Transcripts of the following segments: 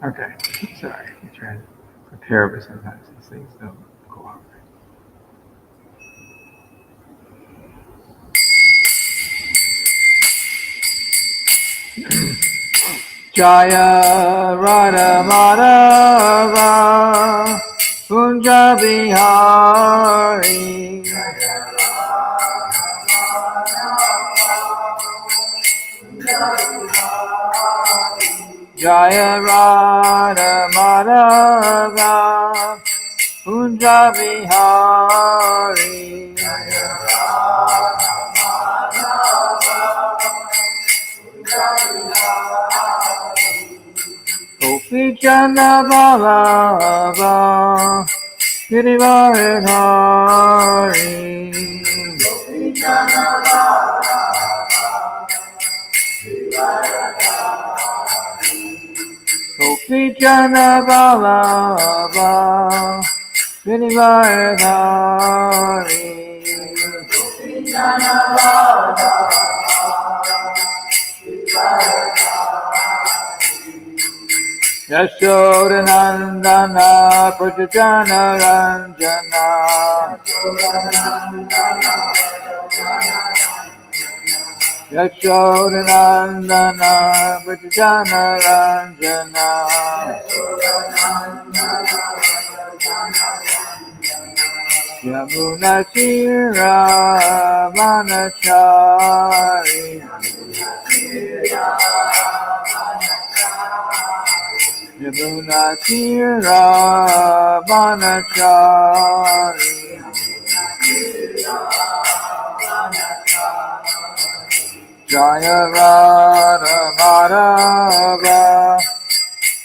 Okay, sorry. I'm trying to prepare, but sometimes these things don't cooperate. Jaya Radha Madhava Kunja Bihari Jaya Radha Madhava Kunja Bihari Gopi Chanda Ballabha Girivardhari Gopi Chanda Ballabha Girivardhari Yashodanandana Prajajana Ranjana Yashodanandana Prajajana Ranjana Yamuna Tira Vanachari Yamuna Tira Vanachari Jaya Radha Madhava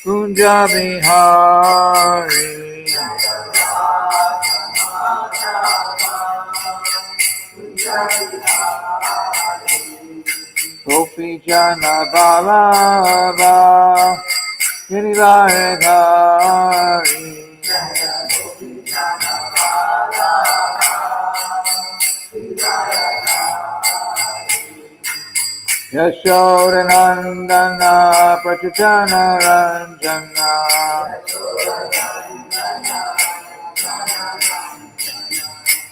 Kunja Bihari Gopi Jana Ballabha Girivardhari Yashodanandana Prajajana Ranjana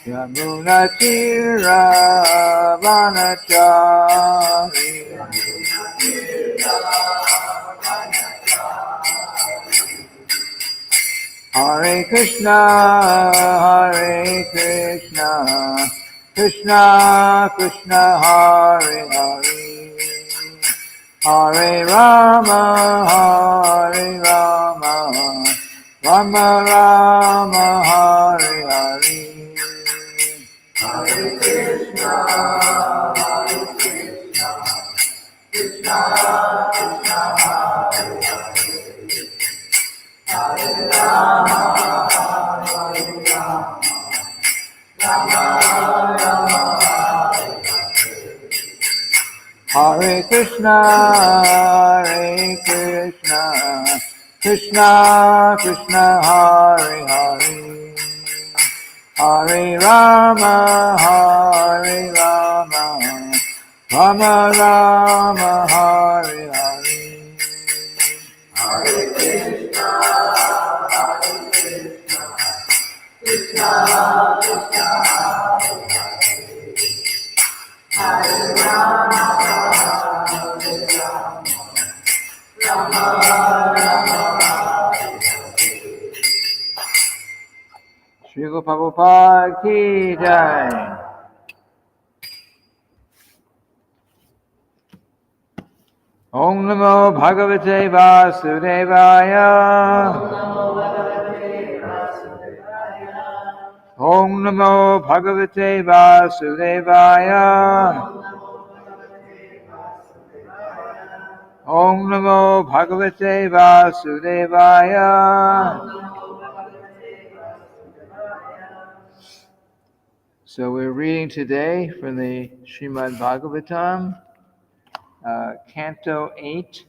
Yamuna Tira Vanachari Hare Krishna, Hare Krishna, Krishna Krishna, Hare Hare, Hare Rama, Hare Rama, Rama Rama, Hare Hare. Hare Krishna, Hare Krishna, Krishna Krishna, Hare Hare, Hare Rama, Hare Rama, Rama Rama, Hare Krishna, Hare Krishna, Krishna Krishna, Hare Hare, Hare Rama, Hare Rama, Rama Rama, Hare Hare. Hare Krishna, Hare Krishna, Krishna Krishna, Hare Rama, Hare Rama, Rama Rama, Srila Prabhupada ki jai. Om Namo Bhagavate Vasudevaya. Om Namo Bhagavate Vasudevaya. Om Namo Bhagavate Vasudevaya. So we're reading today from the Sriimad-bhagavatam, Canto 8,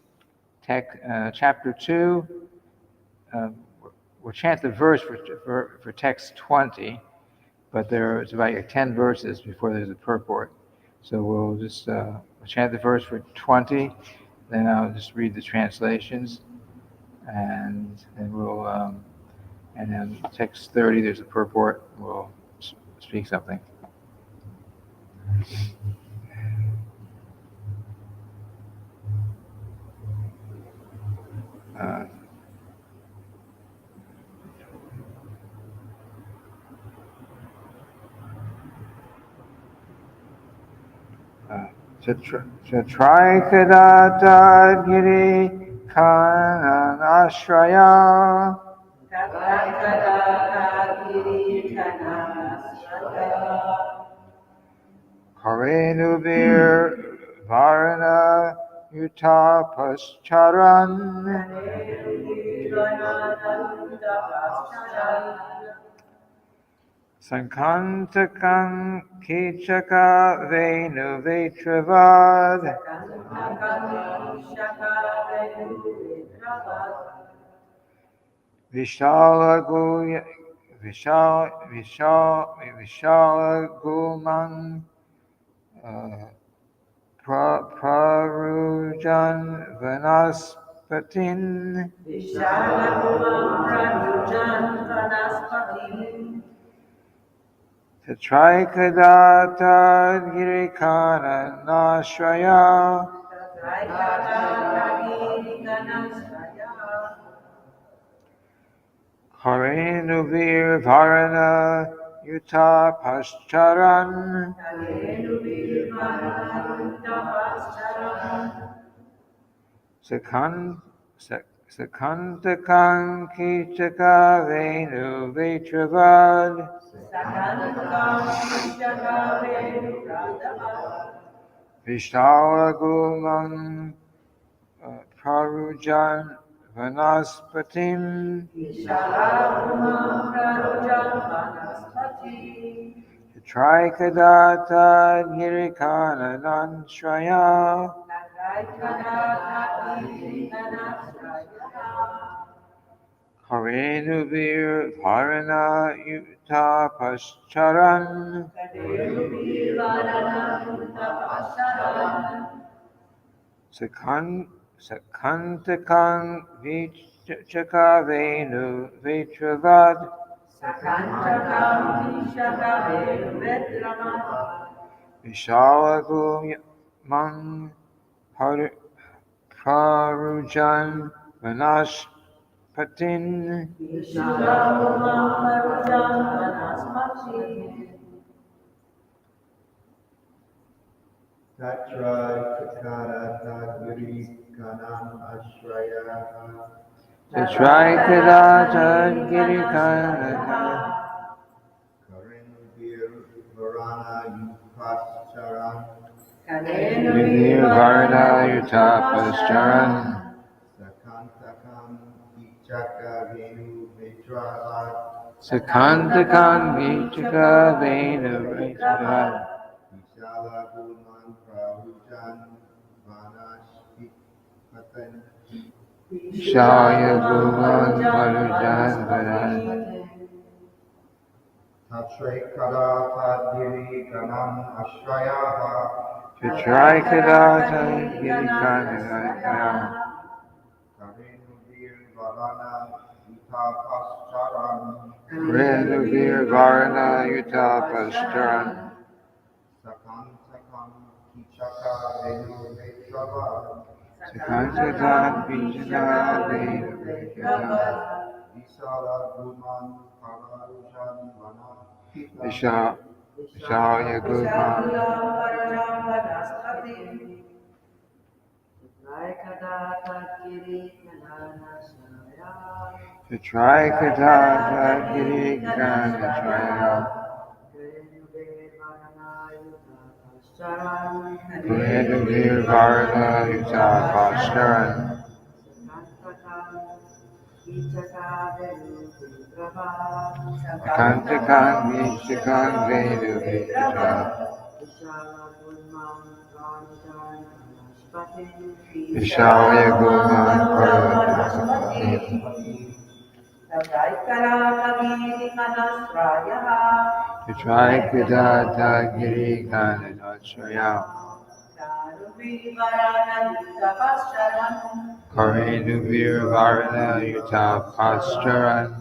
Chapter 2. We'll chant the verse for text 20, but there's about 10 verses before there's a purport. So we'll just chant the verse for 20, then I'll just read the translations, and then we'll, and then text 30, there's a purport, we'll speak something. Chatraikadata giri kananashraya Karenubir varana utapascharan Sankantakam kichaka venu vetravad Vishalagumam Prarujan Vanaspatin Tatraikadata Girikana Nashraya Harenuvir Varana Yuta Pascharan Sakantakan Kichaka Venu Vetravad Vishalagumam Prarujan Vanaspatim Trikadata Girikana Nanshraya Harenuvir Varana Yuta Pascharan Sakantakan Vichaka Venu Vetravad Vishalagumam Prarujan Vanaspatin Tatra Kakara Giri Kanam Ashraya Tatraikadata Girikana Karenvir Varana Yupascharan Nuvir Varna Utapascharan Sakantakam Ichaka Venu Vetravad Sakantakan Vichaka Venu Vetravad Vishala Gulman Prahujan Vanashpatan Shaya Guman Parujan Varan Tatre Kada Tadgiri Ganam Ashrayaha Tatraikadata Girikana Karenuvir Varana Utapascharan Renuvir Varna Utapascharan Sakantakam Kichaka Venu Vetravad Sakantakan Vichaka Venu Vetravad Visala Guman Pararujan Vana Shaya Guman Tatraikadata Girikana Shaya Renuvir Varna Utapascharan Sakantakan Vichaka Venu Vetravad Shaya Guman Pararujan Tetraikadata Girikananochaya Karenuvir Varana Yuta Pastaran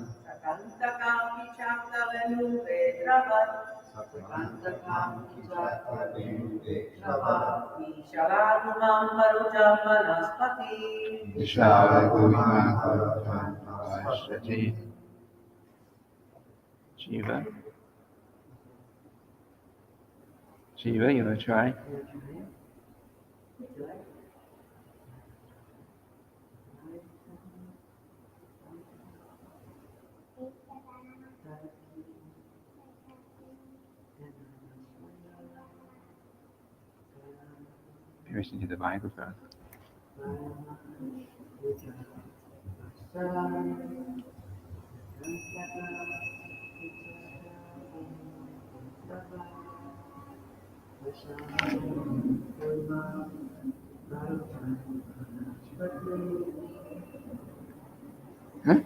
Vishal Gurmapashati Shiva. Shiva, you want to try? Piercing to the microphone. Huh?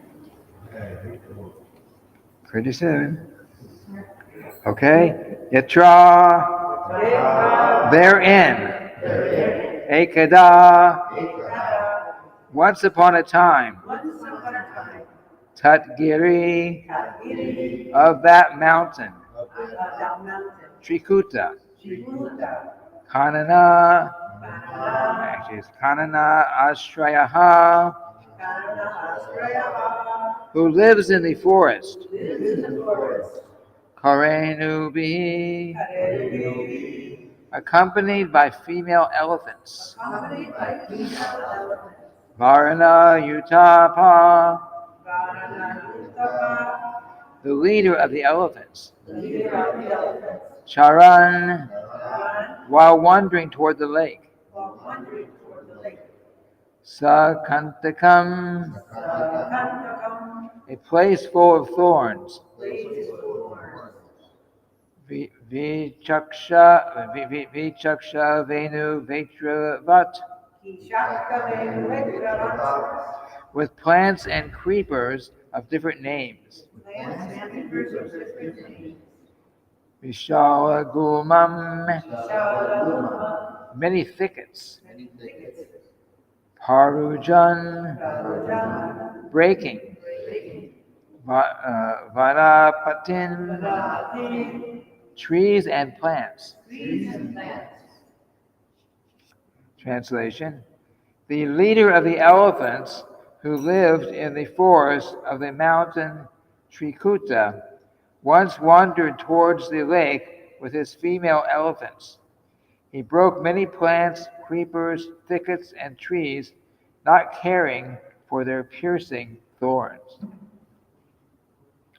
37. Okay. Yatra. Therein. Ekada. Once upon a time. Tatgiri. Of that mountain. Trikuta. Kanana. Actually, it's Kanana Ashrayaha. Who lives in the forest. Karenubi. Accompanied by female elephants. Varana Utapa. The leader of the elephants. Charan. While wandering toward the lake. Sakantakam. A place full of thorns. Vichaksha Venu Vetravat. With plants and creepers of different names. Vishala Gumam. Many thickets. Parujan. Breaking. Vanapatin. Trees and plants. Translation. The leader of the elephants who lived in the forest of the mountain Trikuta once wandered towards the lake with his female elephants. He broke many plants, creepers, thickets, and trees, not caring for their piercing thorns.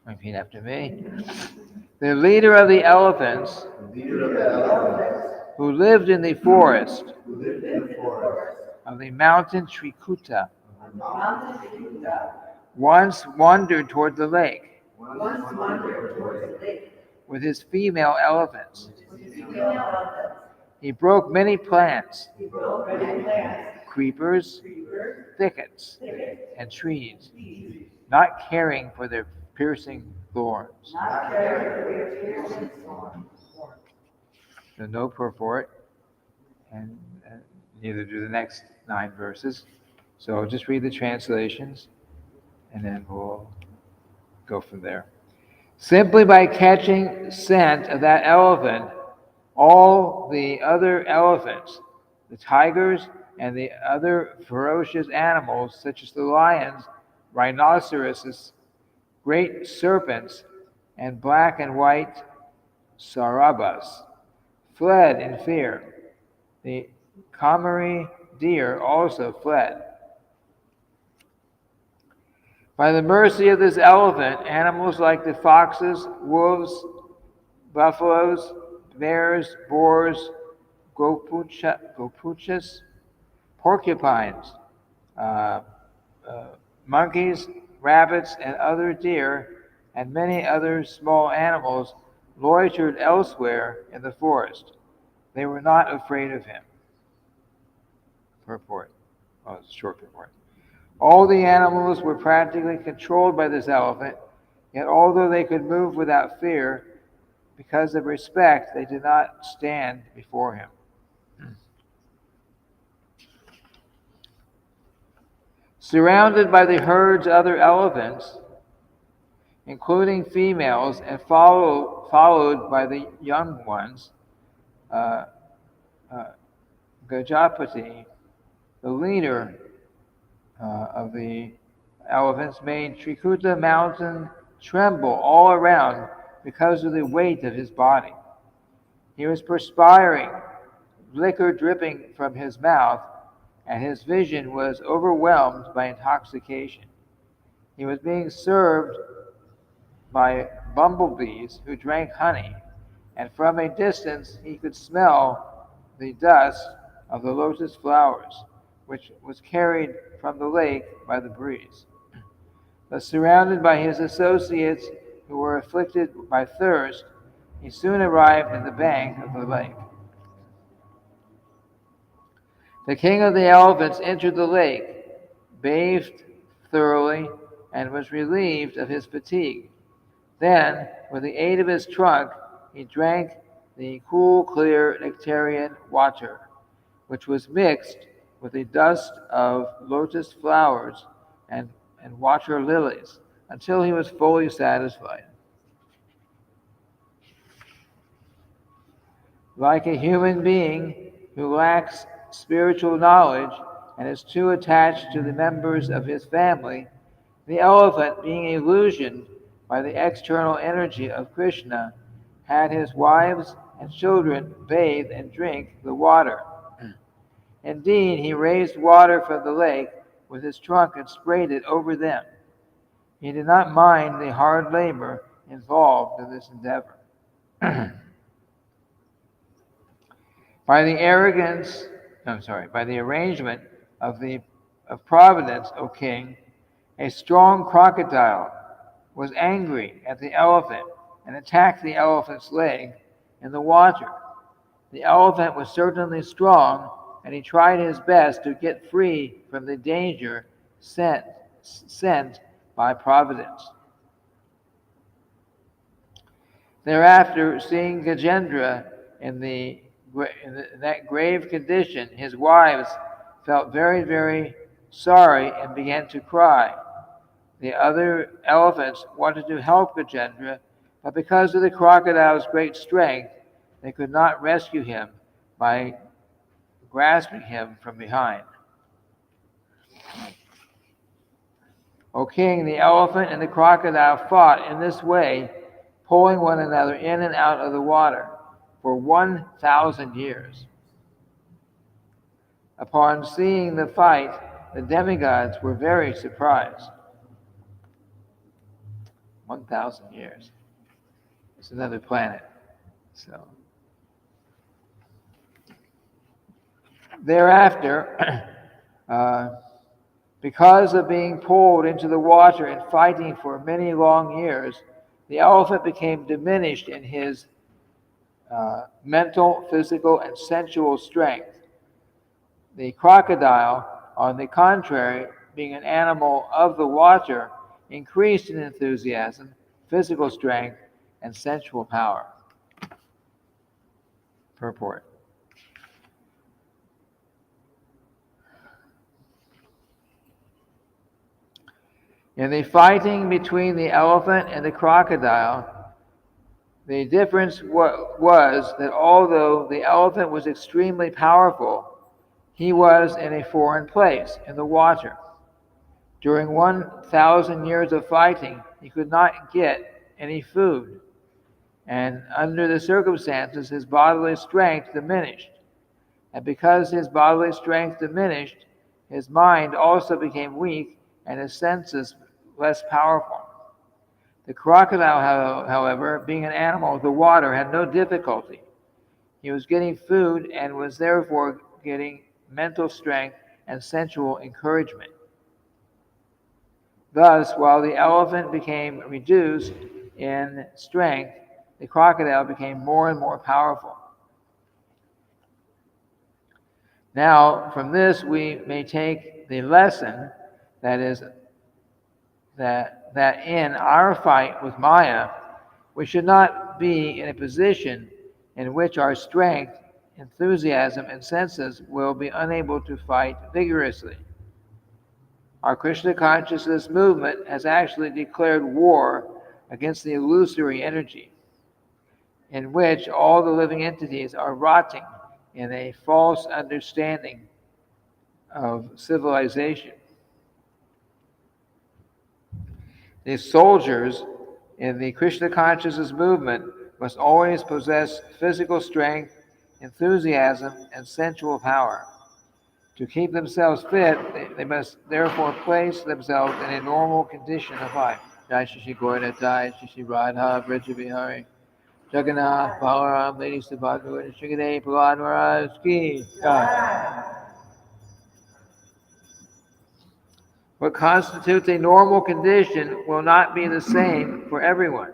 Repeat after me. The leader of the elephants who lived in the forest of the mountain Trikuta once wandered toward the lake with his female elephants. He broke many plants, creepers, thickets, and trees, not caring for their piercing thorns. So no purport, and neither do the next 9 verses. So I'll just read the translations, and then we'll go from there. Simply by catching scent of that elephant, all the other elephants, the tigers, and the other ferocious animals, such as the lions, rhinoceroses, great serpents, and black and white sarabas, fled in fear. The Kamari deer also fled. By the mercy of this elephant, animals like the foxes, wolves, buffaloes, bears, boars, gopuchas, porcupines, monkeys, rabbits, and other deer, and many other small animals loitered elsewhere in the forest. They were not afraid of him. Purport. Oh, it's a short purport. All the animals were practically controlled by this elephant, yet although they could move without fear, because of respect, they did not stand before him. Surrounded by the herd's other elephants, including females, and followed by the young ones, uh, uh, Gajapati, the leader of the elephants, made Trikuta mountain tremble all around because of the weight of his body. He was perspiring, liquor dripping from his mouth, and his vision was overwhelmed by intoxication. He was being served by bumblebees who drank honey, and from a distance he could smell the dust of the lotus flowers, which was carried from the lake by the breeze. But surrounded by his associates who were afflicted by thirst, he soon arrived at the bank of the lake. The king of the elephants entered the lake, bathed thoroughly, and was relieved of his fatigue. Then, with the aid of his trunk, he drank the cool, clear nectarian water, which was mixed with the dust of lotus flowers and water lilies, until he was fully satisfied. Like a human being who lacks spiritual knowledge and is too attached to the members of his family, the elephant, being illusioned by the external energy of Krishna, had his wives and children bathe and drink the water. Indeed, he raised water from the lake with his trunk and sprayed it over them. He did not mind the hard labor involved in this endeavor. By the arrangement of providence, O king, a strong crocodile was angry at the elephant and attacked the elephant's leg in the water. The elephant was certainly strong, and he tried his best to get free from the danger sent by providence. Thereafter, seeing Gajendra in that grave condition, his wives felt very, very sorry and began to cry. The other elephants wanted to help Gajendra, but because of the crocodile's great strength, they could not rescue him by grasping him from behind. O king, the elephant and the crocodile fought in this way, pulling one another in and out of the water for 1,000 years. Upon seeing the fight, the demigods were very surprised. 1,000 years. It's another planet. So thereafter, because of being pulled into the water and fighting for many long years, the elephant became diminished in his mental, physical, and sensual strength. The crocodile, on the contrary, being an animal of the water, increased in enthusiasm, physical strength, and sensual power. Purport. In the fighting between the elephant and the crocodile, the difference was that although the elephant was extremely powerful, he was in a foreign place, in the water. During 1,000 years of fighting, he could not get any food, and under the circumstances, his bodily strength diminished. And because his bodily strength diminished, his mind also became weak and his senses less powerful. The crocodile, however, being an animal of the water, had no difficulty. He was getting food and was therefore getting mental strength and sensual encouragement. Thus, while the elephant became reduced in strength, the crocodile became more and more powerful. Now, from this we may take the lesson that is, that in our fight with Maya, we should not be in a position in which our strength, enthusiasm, and senses will be unable to fight vigorously. Our Krishna consciousness movement has actually declared war against the illusory energy, in which all the living entities are rotting in a false understanding of civilization. The soldiers in the Krishna consciousness movement must always possess physical strength, enthusiasm, and sensual power. To keep themselves fit, they must therefore place themselves in a normal condition of life. Jai Shri Gaura Jai Shri Radha Braja Bihari Jagannath Balaram Lady Subhadra Shri Prahlad Maharaj Ki Jai. What constitutes a normal condition will not be the same for everyone,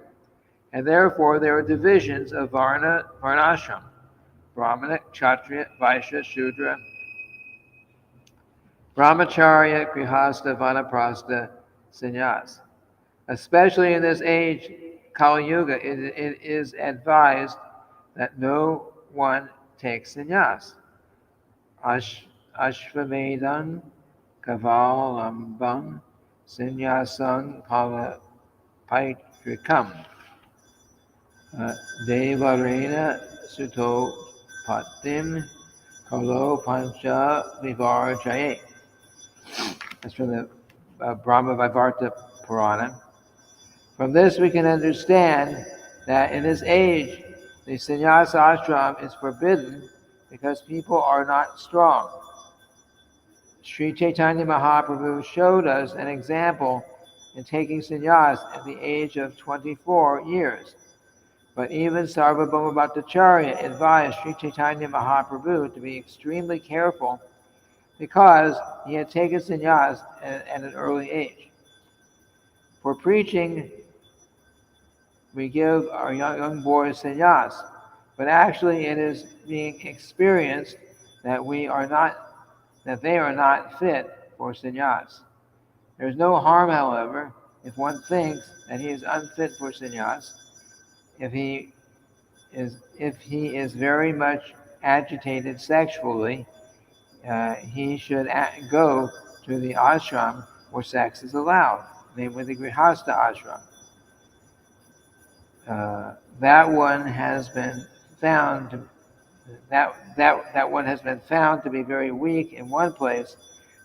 and therefore there are divisions of varnashram, Brahmana, Kshatriya, Vaishya, Shudra, Brahmacharya, Grihastha, Vanaprastha, Sannyas. Especially in this age, Kali Yuga, it is advised that no one takes sannyas. Ashvamedan, Kavalambam, Sannyasam, Palapaitrikam, Devarena, Suto, Patim, Kalo, Pancha, Vivarjaye. That's from the Brahma Vaivarta Purana. From this we can understand that in this age, the sannyasa ashram is forbidden because people are not strong. Sri Chaitanya Mahaprabhu showed us an example in taking sannyas at the age of 24 years. But even Sarvabhauma Bhattacharya advised Sri Chaitanya Mahaprabhu to be extremely careful because he had taken sannyas at an early age. For preaching, we give our young boys sannyas, but actually it is being experienced that they are not fit for sannyas. There is no harm, however, if one thinks that he is unfit for sannyas. If he is very much agitated sexually, he should go to the ashram where sex is allowed, namely the Grihastha ashram. That one has been found to be very weak in one place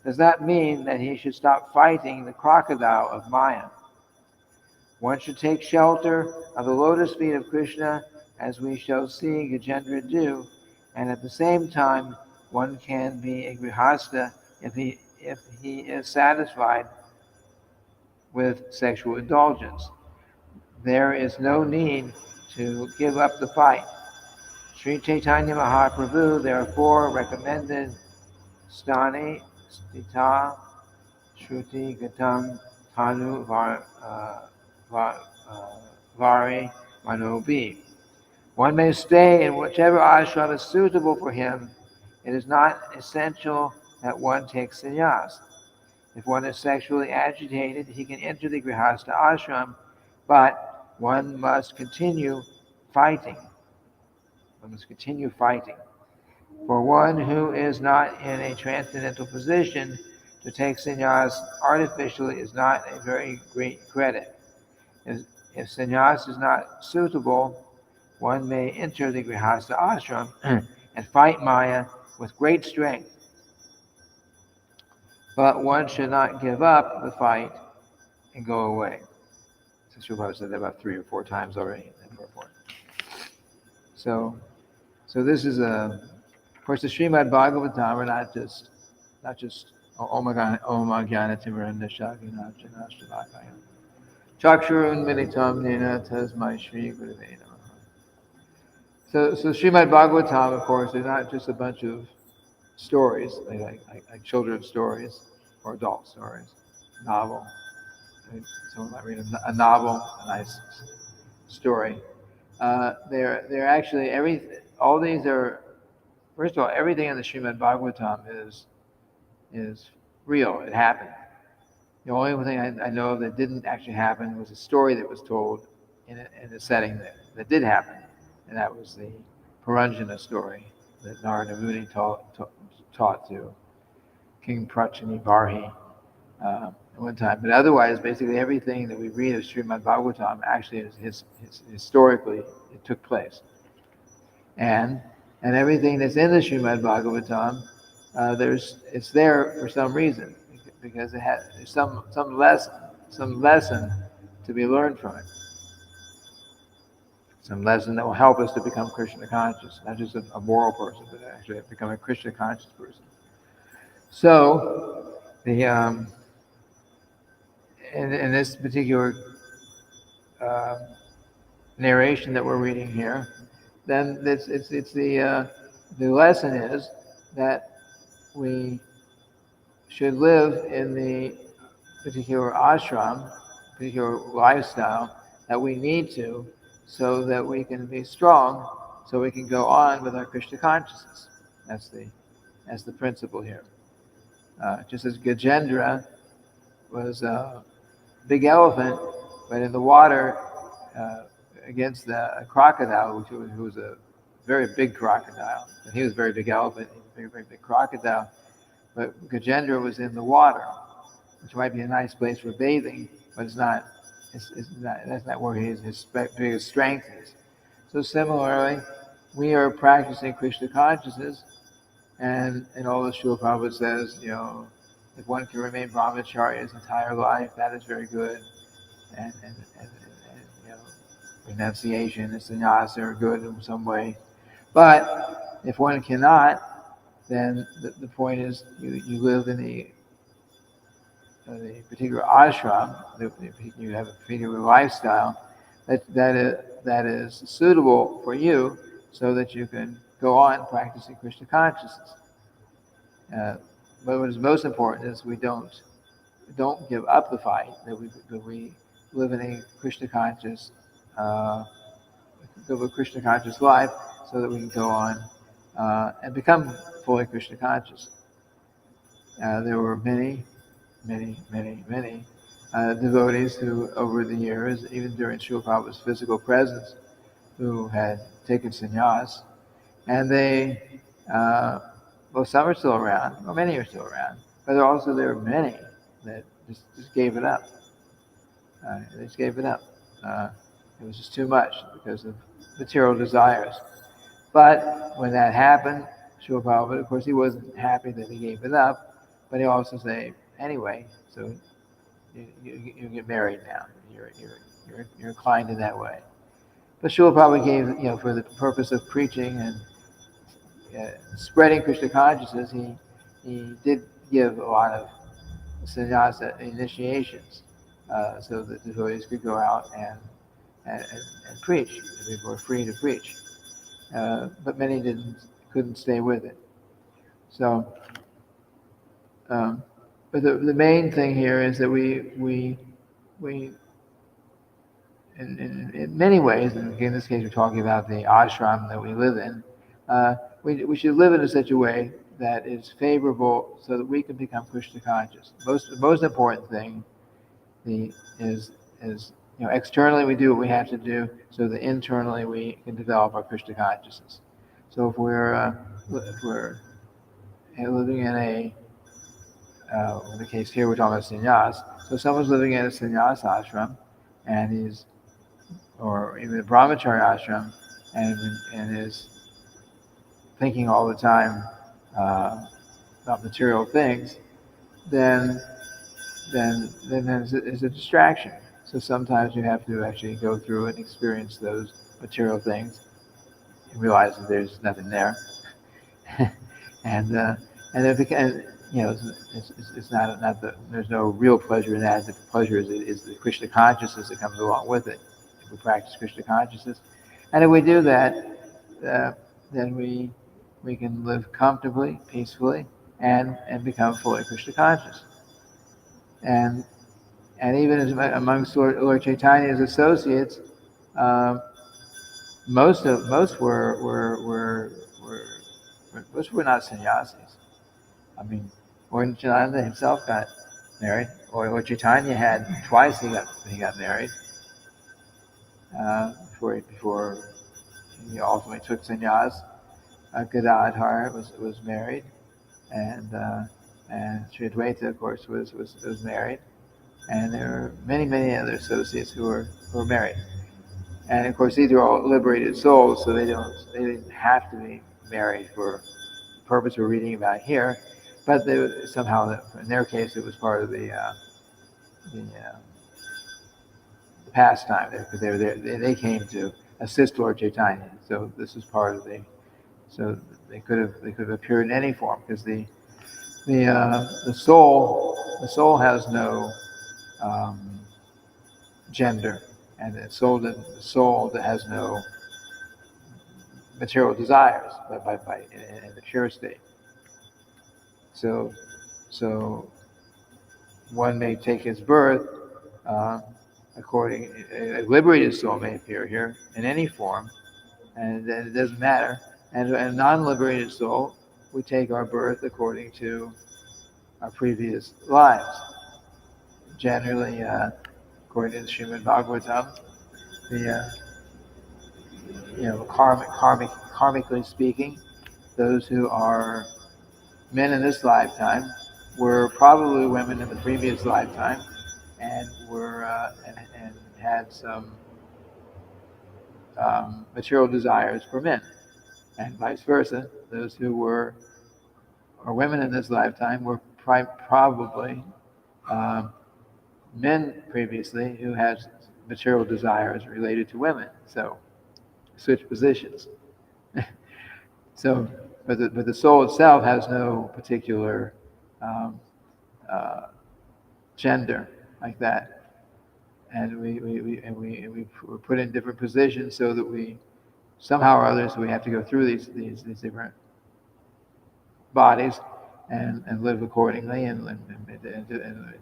does not mean that he should stop fighting the crocodile of Maya. One should take shelter of the lotus feet of Krishna, as we shall see Gajendra do, and at the same time one can be a grihastha if he is satisfied with sexual indulgence. There is no need to give up the fight. Sri Chaitanya Mahaprabhu therefore recommended stani, stita, shruti, gatam, tanu, vari, manobi. One may stay in whichever ashram is suitable for him. It is not essential that one takes sannyas. If one is sexually agitated, he can enter the Grihastha ashram, but one must continue fighting. For one who is not in a transcendental position, to take sannyas artificially is not a very great credit. If sannyas is not suitable, one may enter the Grihastha ashram and fight Maya with great strength. But one should not give up the fight and go away. Sister Prabhupada said that about 3 or 4 times already in the report. So this is of course, the Sriimad-bhagavatam are not just Om Jnana Timiranda Shakina Janashalakaya Chakshurun Militam Nena Tasmai Shri Gurave Namaha. So Sriimad-bhagavatam, of course, are not just a bunch of stories, like children's stories or adult stories, novel. Someone might read a novel, a nice story. They're actually all these are. First of all, everything in the Sriimad-bhagavatam is real. It happened. The only thing I know of that didn't actually happen was a story that was told in a setting that did happen, and that was the Puranjana story that Narada Muni taught to King Prachani Barhi at one time. But otherwise, basically everything that we read of Sriimad-bhagavatam actually is historically it took place, and everything that's in the Srimad-bhagavatam, it's there for some reason because it has some lesson to be learned from it, some lesson that will help us to become Krishna conscious, not just a moral person, but actually become a Krishna conscious person. So the in this particular narration that we're reading here, then it's the lesson is that we should live in the particular ashram, particular lifestyle that we need to, so that we can be strong, so we can go on with our Krishna consciousness. That's the principle here. Just as Gajendra was a big elephant, but in the water against a crocodile, who was a very big crocodile, and he was a very big elephant, very, very big crocodile. But Gajendra was in the water, which might be a nice place for bathing, but it's not. That's not where his biggest strength is. So similarly, we are practicing Krishna consciousness, and all the Srila Prabhupada says, if one can remain brahmachari his entire life, that is very good, and renunciation and sannyasa are good in some way. But if one cannot, then the point is you live in the particular ashram, you have a particular lifestyle that is suitable for you, so that you can go on practicing Krishna consciousness. But what is most important is we don't give up the fight. That we live in a Krishna conscious, live a Krishna conscious life, so that we can go on and become fully Krishna conscious. There were many devotees who, over the years, even during Srila Prabhupada's physical presence, who had taken sannyas, and they, some are still around, or many are still around, but there were many that just gave it up. They just gave it up. It was just too much because of material desires. But when that happened, Srila Prabhupada, of course, he wasn't happy that he gave it up, but he also said, anyway, so you get married now. You're inclined in that way. But Srila Prabhupada gave, for the purpose of preaching and spreading Krishna consciousness, he did give a lot of sannyasa initiations, so that the devotees could go out and preach. People were free to preach, but many couldn't stay with it. So, but the main thing here is that we in many ways, and in this case we're talking about the ashram that we live in, we should live in such a way that is favorable, so that we can become Krishna conscious. The most important thing is externally we do what we have to do, so that internally we can develop our Krishna consciousness. So if we're living in in the case here we're talking about sannyas. So someone's living in a sannyas ashram, or even a brahmachari ashram, and is thinking all the time about material things, then it's a distraction. So sometimes you have to actually go through and experience those material things and realize that there's nothing there, and it's not there's no real pleasure in that. The pleasure is the Krishna consciousness that comes along with it. If we practice Krishna consciousness, and if we do that, then we can live comfortably, peacefully, and become fully Krishna conscious. And even amongst Lord Chaitanya's associates, most were not sannyasis. I mean, Lord Nityananda himself got married. Or Chaitanya had twice he got married before he ultimately took sannyas. Gadadhar was married, and Sri Advaita, of course, was married, and there were many other associates who were married. And of course, these are all liberated souls, so they didn't have to be married for the purpose we're reading about here. But somehow, in their case, it was part of the pastime, because they were there. They came to assist Lord Chaitanya. So this is part of the. So they could have appeared in any form, because the soul has no gender, and the soul that has no material desires in the pure state. So one may take his birth a liberated soul may appear here in any form, and it doesn't matter. And a non-liberated soul, we take our birth according to our previous lives. Generally, according to the Sriimad-bhagavatam, karmically speaking, those who are men in this lifetime were probably women in the previous lifetime, and and had some material desires for men, and vice versa. Those who are women in this lifetime were probably men previously who had material desires related to women. So switch positions. So, but the soul itself has no particular gender like that, and we were put in different positions so that we somehow or other, so we have to go through these different bodies and live accordingly, and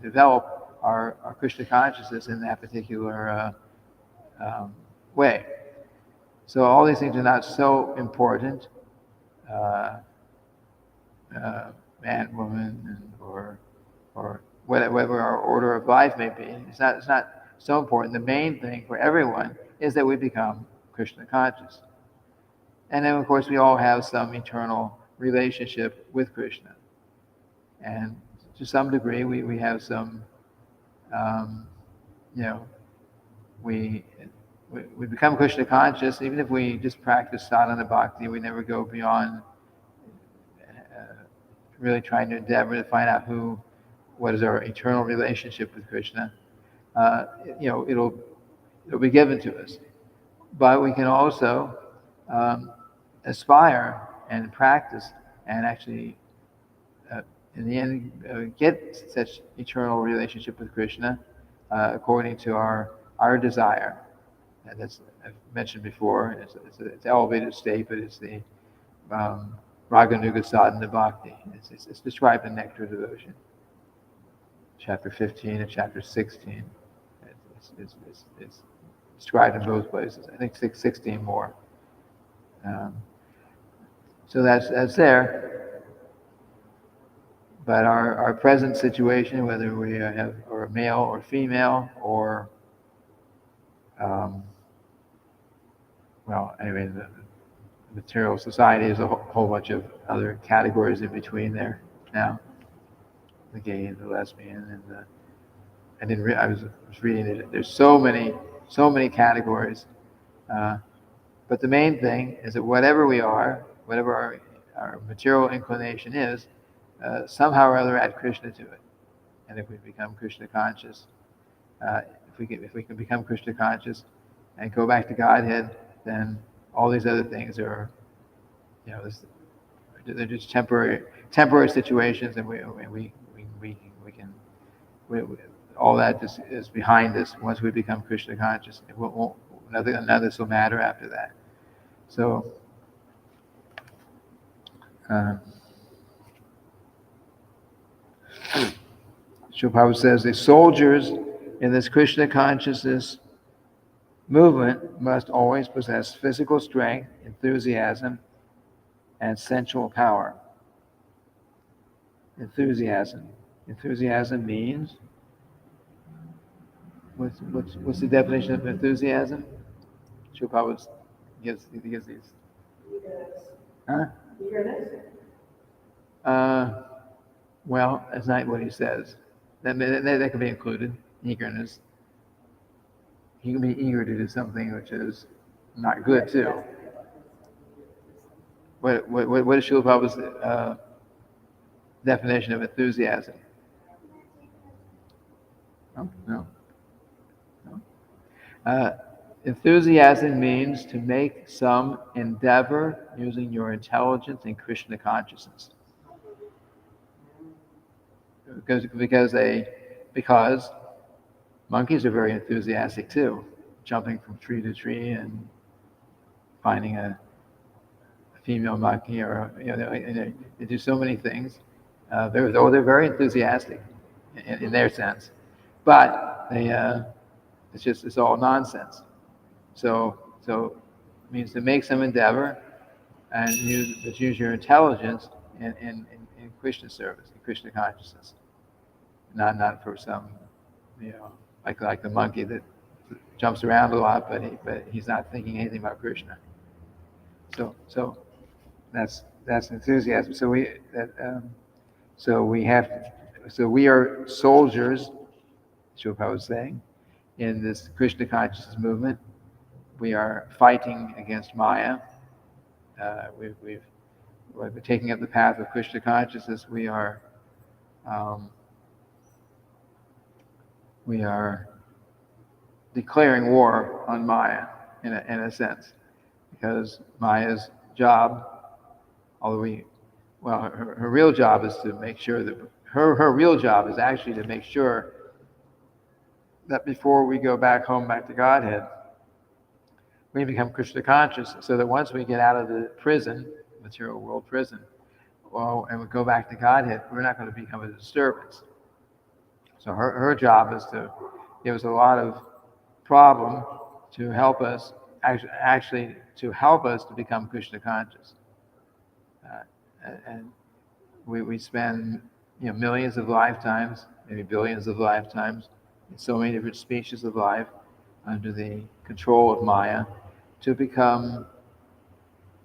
develop our Krishna consciousness in that particular way. So all these things are not so important, man, woman, or whatever our order of life may be. It's not so important. The main thing for everyone is that we become Krishna conscious. And then, of course, we all have some eternal relationship with Krishna. And to some degree, we have some, we become Krishna conscious, even if we just practice sadhana bhakti. We never go beyond really trying to endeavor to find out what is our eternal relationship with Krishna. It'll be given to us. But we can also aspire and practice and actually, in the end, get such eternal relationship with Krishna according to our desire. And that's, I've mentioned before, it's an elevated state, but it's the Raganuga Sadhana Bhakti. It's described in Nectar Devotion, chapter 15 and chapter 16. It's described in both places. I think 16 more. So that's there. But our present situation, whether we are male or female, or anyway, the material society is a whole bunch of other categories in between there now. The gay and the lesbian and I was reading it. There's so many categories. But the main thing is that whatever we are, whatever our material inclination is, somehow or other add Krishna to it. And if we become Krishna conscious, if we can become Krishna conscious and go back to Godhead, then all these other things are, they're just temporary situations, and we can all that is behind us once we become Krishna conscious. None of this will matter after that. So, Srila Prabhupada says the soldiers in this Krishna consciousness movement must always possess physical strength, enthusiasm, and sensual power. Enthusiasm. Enthusiasm means, what's the definition of enthusiasm? Srila Prabhupada gives these. Huh? Well, that's not what he says. That can be included, eagerness. You can be eager to do something which is not good too. What is Srila Prabhupada's definition of enthusiasm? No. Enthusiasm means to make some endeavor using your intelligence and Krishna consciousness. Because monkeys are very enthusiastic too, jumping from tree to tree and finding a female monkey, or they do so many things. They're very enthusiastic in their sense, but it's all nonsense. So it means to make some endeavor and use your intelligence in Krishna service, in Krishna consciousness, not for some, like the monkey that jumps around a lot, but he's not thinking anything about Krishna. So that's enthusiasm. So we are soldiers, Srila Prabhupada was saying, in this Krishna consciousness movement. We are fighting against Maya. We're taking up the path of Krishna consciousness. We are declaring war on Maya in a sense, because Maya's job, her real job is to make sure that her real job is actually to make sure that before we go back to Godhead, we become Krishna conscious, so that once we get out of the prison, material world prison, and we go back to Godhead, we're not going to become a disturbance. So her job is to give us a lot of problem to help us, actually to help us to become Krishna conscious. And we spend millions of lifetimes, maybe billions of lifetimes, in so many different species of life under the control of Maya, to become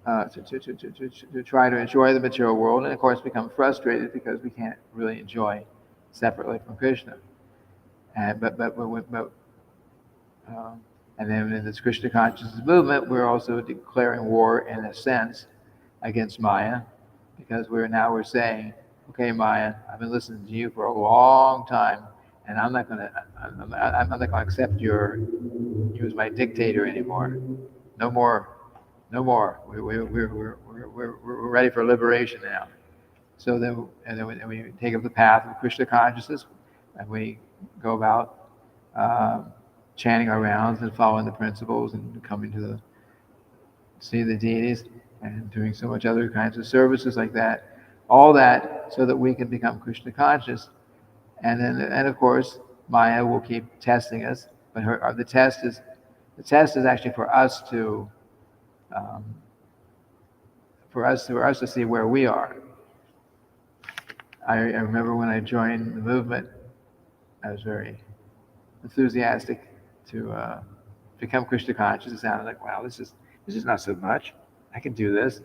to try to enjoy the material world, and of course become frustrated because we can't really enjoy separately from Krishna. And and then in this Krishna consciousness movement, we're also declaring war in a sense against Maya, because we're saying, okay, Maya, I've been listening to you for a long time, and I'm not going to accept you as my dictator anymore. No more. We're ready for liberation now. So then we take up the path of Krishna consciousness, and we go about chanting our rounds and following the principles and coming to see the deities and doing so much other kinds of services like that. All that so that we can become Krishna conscious. And of course, Maya will keep testing us, but the test is actually for us to see where we are. I remember when I joined the movement, I was very enthusiastic to become Krishna conscious. It sounded like, wow, this is not so much. I can do this.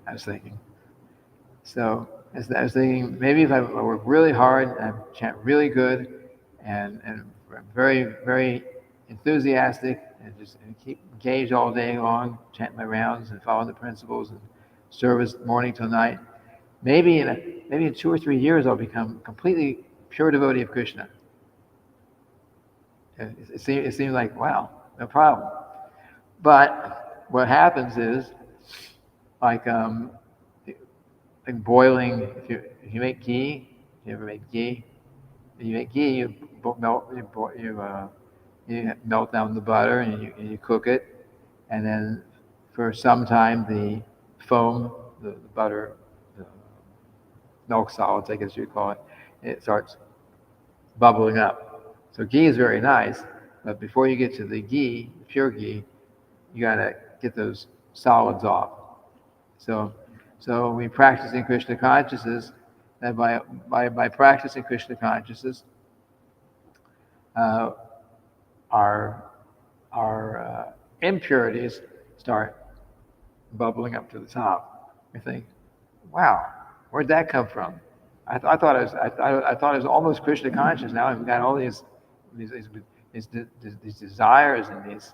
I was thinking. So I was thinking, maybe if I work really hard and I chant really good and very, very enthusiastic and keep engaged all day long, chant my rounds and follow the principles and service morning till night, maybe in 2 or 3 years I'll become completely pure devotee of Krishna. It seemed like, wow, no problem. But what happens is, like boiling. If you make ghee, you ever make ghee? If you make ghee, you melt down the butter and you cook it, and then for some time the foam, the butter, the milk solids, I guess you'd call it, it starts bubbling up. So ghee is very nice, but before you get to the ghee, pure ghee, you gotta get those solids off. So we practice in Krishna consciousness that by practicing Krishna consciousness, uh, our impurities start bubbling up to the top. We think, wow, where'd that come from? I thought I thought it was almost Krishna conscious. Now I've got all these, these, these desires and these,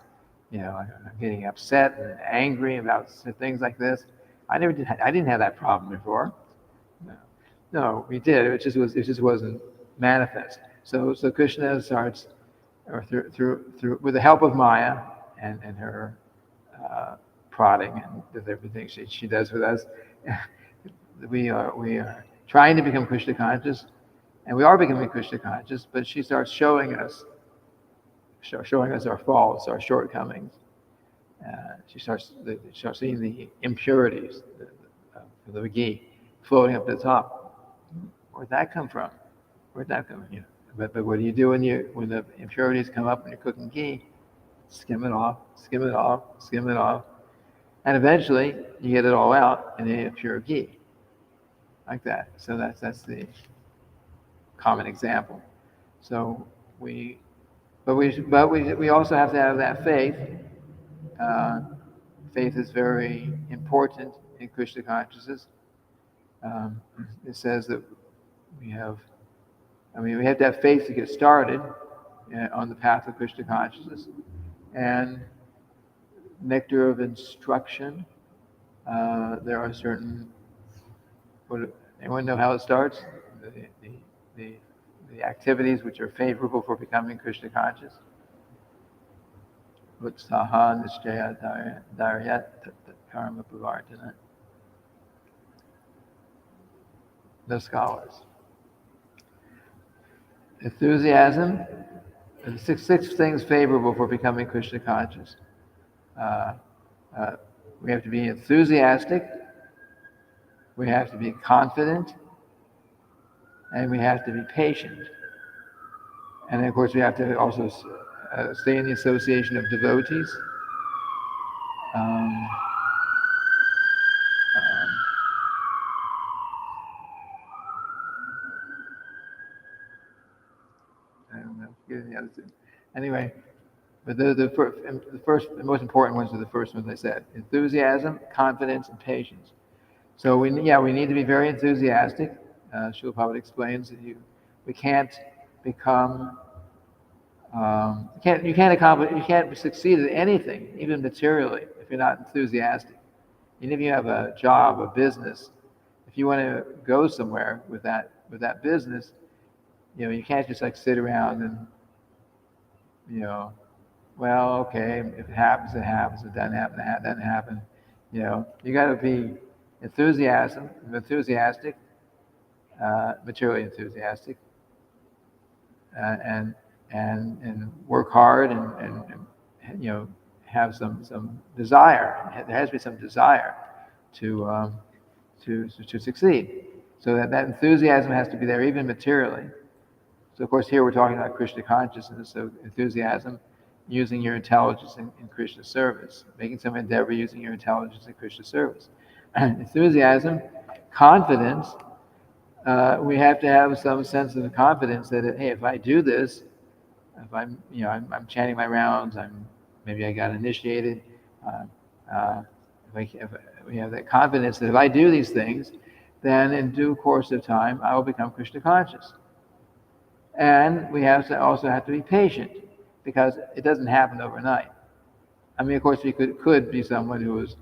I'm getting upset and angry about things like this. I didn't have that problem before. No, no, we did. It just wasn't manifest. So Krishna starts, or through with the help of Maya and her prodding and with everything she does with us, we are trying to become Krishna conscious, and we are becoming Krishna conscious. But she starts showing us our faults, our shortcomings. She starts seeing the impurities, the ghee floating up to the top. Where'd that come from? Where'd that come from? But what do you do when the impurities come up when you're cooking ghee? Skim it off, skim it off, skim it off, and eventually you get it all out in the pure ghee, like that. So that's the common example. So we also have to have that faith. Faith is very important in Krishna consciousness. It says that we have to have faith to get started on the path of Krishna consciousness. And nectar of instruction, there are certain, anyone know how it starts? The activities which are favorable for becoming Krishna conscious. Utsaha nishchaya daryat karma pavartana. The scholars. Enthusiasm, the six things favorable for becoming Krishna conscious. We have to be enthusiastic, we have to be confident, and we have to be patient. And then, of course, we have to also stay in the association of devotees. I don't know, the other two. Anyway, but the first, the most important ones are the first ones I said: enthusiasm, confidence, and patience. So we need to be very enthusiastic. Srila Prabhupada explains that we can't become, you can't accomplish, you can't succeed at anything, even materially, if you're not enthusiastic. Even if you have a job, a business, if you want to go somewhere with that business, you can't just like sit around and, well, okay, if it happens, it happens. If it doesn't happen, it doesn't happen. You got to be enthusiastic, materially enthusiastic, and work hard and have some desire. There has to be some desire to succeed. So that enthusiasm has to be there, even materially. So of course here we're talking about Krishna consciousness. So enthusiasm, using your intelligence in Krishna service, making some endeavor using your intelligence in Krishna service. Enthusiasm, confidence. We have to have some sense of confidence that hey, if I do this, if I'm chanting my rounds, maybe I got initiated. If we have that confidence that if I do these things, then in due course of time I will become Krishna conscious. And we also have to be patient, because it doesn't happen overnight. Of course, we could be someone who was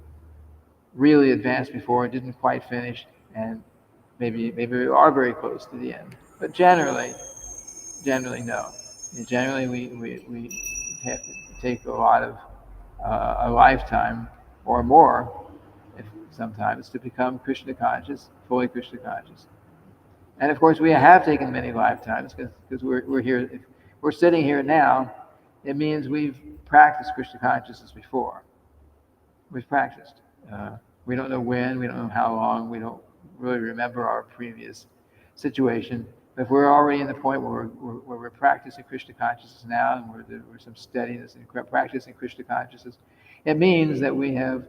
really advanced before and didn't quite finish, and maybe we are very close to the end. But generally no. Generally, we have to take a lot of a lifetime or more, if sometimes, to become Krishna conscious, fully Krishna conscious. And of course, we have taken many lifetimes, because we're here. If we're sitting here now, it means we've practiced Krishna consciousness before. We've practiced. We don't know when, we don't know how long, we don't really remember our previous situation. But if we're already in the point where we're practicing Krishna consciousness now, and where there's some steadiness in practicing Krishna consciousness, it means that we're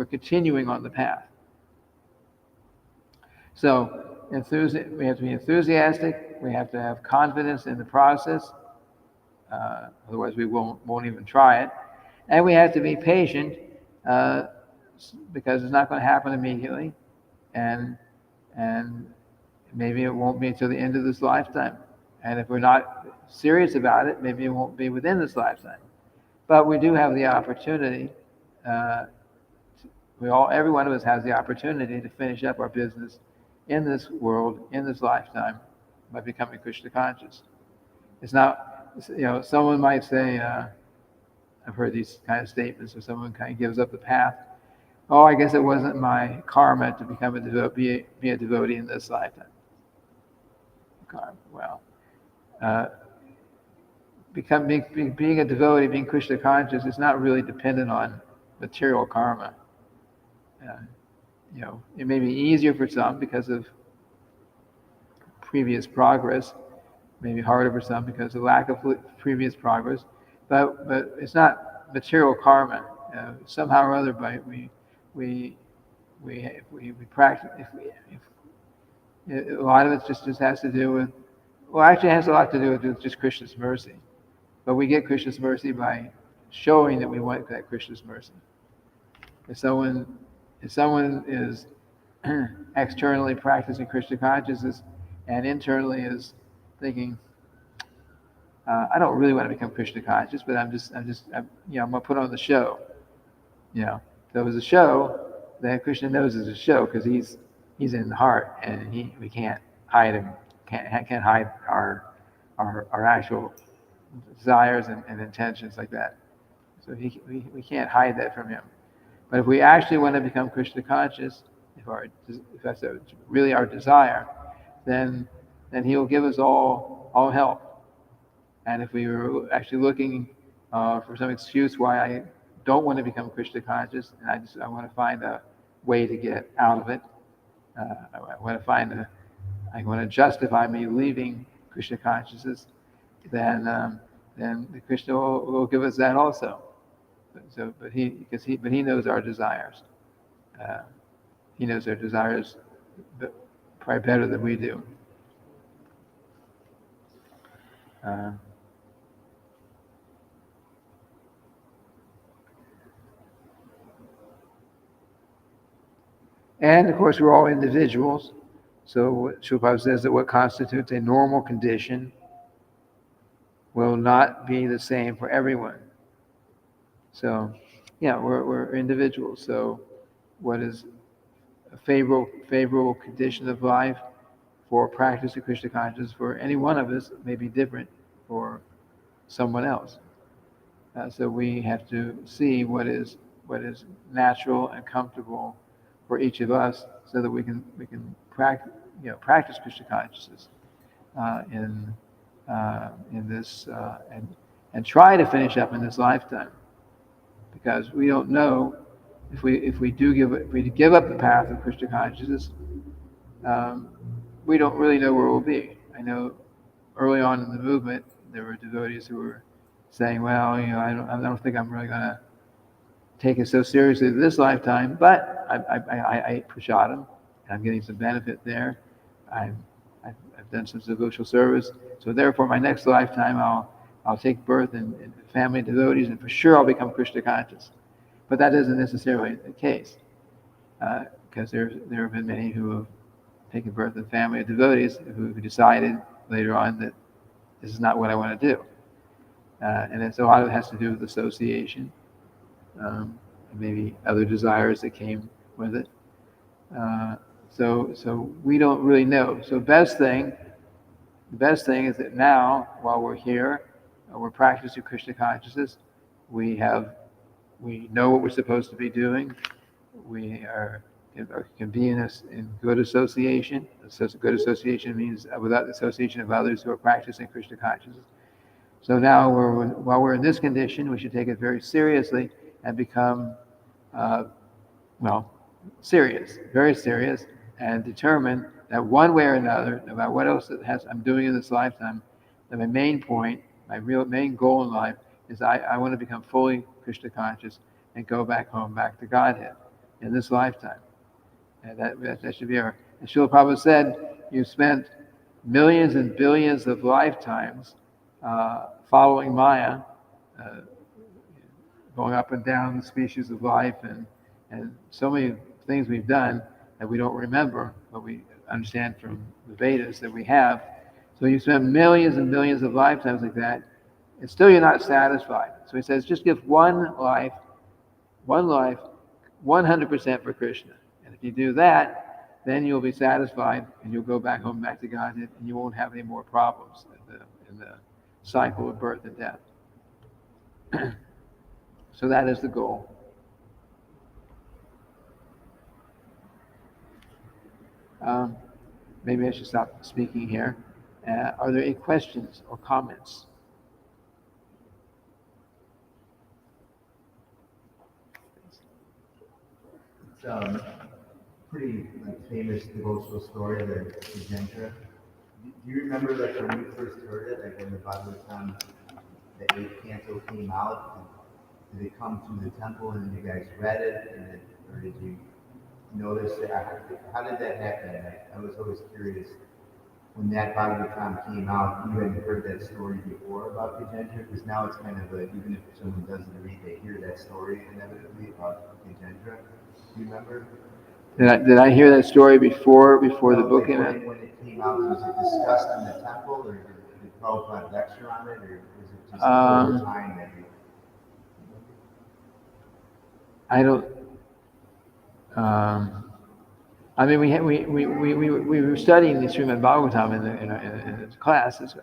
continuing on the path. So we have to be enthusiastic. We have to have confidence in the process. Otherwise, we won't even try it. And we have to be patient uh, because it's not going to happen immediately, and and maybe it won't be until the end of this lifetime. And if we're not serious about it, maybe it won't be within this lifetime. But we do have the opportunity. Uh, every one of us has the opportunity to finish up our business in this world, in this lifetime, by becoming Krishna conscious. It's not, someone might say, I've heard these kind of statements where someone kind of gives up the path. Oh, I guess it wasn't my karma to become be a devotee in this lifetime. Karma. Well, uh, being a devotee, being Krishna conscious, is not really dependent on material karma. Uh, it may be easier for some because of previous progress, maybe harder for some because of lack of previous progress, but it's not material karma. Somehow or other, by we we practice. A lot of it just has to do with, well, actually, it has a lot to do with just Krishna's mercy. But we get Krishna's mercy by showing that we want that Krishna's mercy. If someone is externally practicing Krishna consciousness and internally is thinking, I don't really want to become Krishna conscious, but I'm going to put on the show. So it was a show that Krishna knows is a show because he's in the heart, and we can't hide him, can't hide our actual desires and intentions like that. So we can't hide that from him. But if we actually want to become Krishna conscious, if that's really our desire, then He'll give us all help. And if we were actually looking for some excuse why I don't want to become Krishna conscious, and I want to find a way to get out of it, I want to justify me leaving Krishna consciousness, then Krishna will give us that also. But he knows our desires. He knows our desires probably better than we do. And of course, we're all individuals. So Srila says that what constitutes a normal condition will not be the same for everyone. So, we're individuals. So, what is a favorable condition of life for practice of Krishna consciousness for any one of us may be different for someone else. So we have to see what is natural and comfortable for each of us, so that we can practice Krishna consciousness in this and try to finish up in this lifetime, because we don't know if we give up the path of Krishna consciousness, we don't really know where we'll be. I know early on in the movement there were devotees who were saying, well, I don't think I'm really going to take it so seriously this lifetime, but I ate prasadam, and I'm getting some benefit there. I've done some devotional service, so therefore my next lifetime I'll take birth in family of devotees, and for sure I'll become Krishna conscious. But that isn't necessarily the case, because there have been many who have taken birth in family of devotees who decided later on that this is not what I want to do, and it's a lot of it has to do with association. And maybe other desires that came with it. So we don't really know. So the best thing is that now, while we're here, we're practicing Krishna consciousness. We know what we're supposed to be doing. We can be in good association. Good association means without the association of others who are practicing Krishna consciousness. So now, while we're in this condition, we should take it very seriously and become, serious, very serious, and determine that one way or another, no matter what else I'm doing in this lifetime, that my main point, my real main goal in life is I want to become fully Krishna conscious and go back home, back to Godhead in this lifetime. And that should be And Srila Prabhupada said, you spent millions and billions of lifetimes following Maya, uh, going up and down the species of life, and so many things we've done that we don't remember, but we understand from the Vedas that we have. So you spend millions and millions of lifetimes like that, and still you're not satisfied. So he says, just give one life, 100% for Krishna. And if you do that, then you'll be satisfied, and you'll go back home, back to Godhead, and you won't have any more problems in the cycle of birth and death. So that is the goal. Maybe I should stop speaking here. Are there any questions or comments? It's pretty famous devotional story, the Gajendra. Do you remember when you first heard it, when the Bhagavatam, the 8th canto came out? Did it come to the temple and you guys read it, or did you notice it? How did that happen? I was always curious. When that Bhagavatam came out, you hadn't heard that story before about Gajendra? Because now it's kind of even if someone doesn't read, they hear that story inevitably about Gajendra. Do you remember? Did I hear that story before the book came out? When it came out, was it discussed in the temple, or did Prabhupada lecture on it, or was it just over time that you... I don't. I mean, we were studying the Sriimad-bhagavatam in the classes.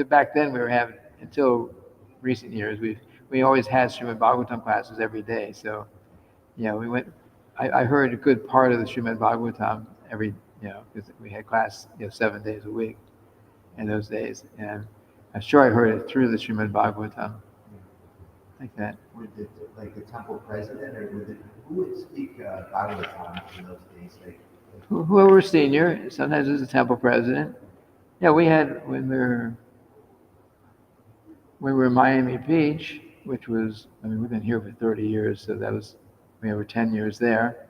Back then, we were having, until recent years, we always had Sriimad-bhagavatam classes every day. So, we went. I heard a good part of the Sriimad-bhagavatam every, because we had class 7 days a week in those days, and I'm sure I heard it through the Sriimad-bhagavatam, like that. Was it the temple president, or who would speak Bhagavatam in those days? Whoever senior, sometimes it was the temple president. Yeah, we had when we were in Miami Beach, which was, we've been here for 30 years, so that was, we were 10 years there.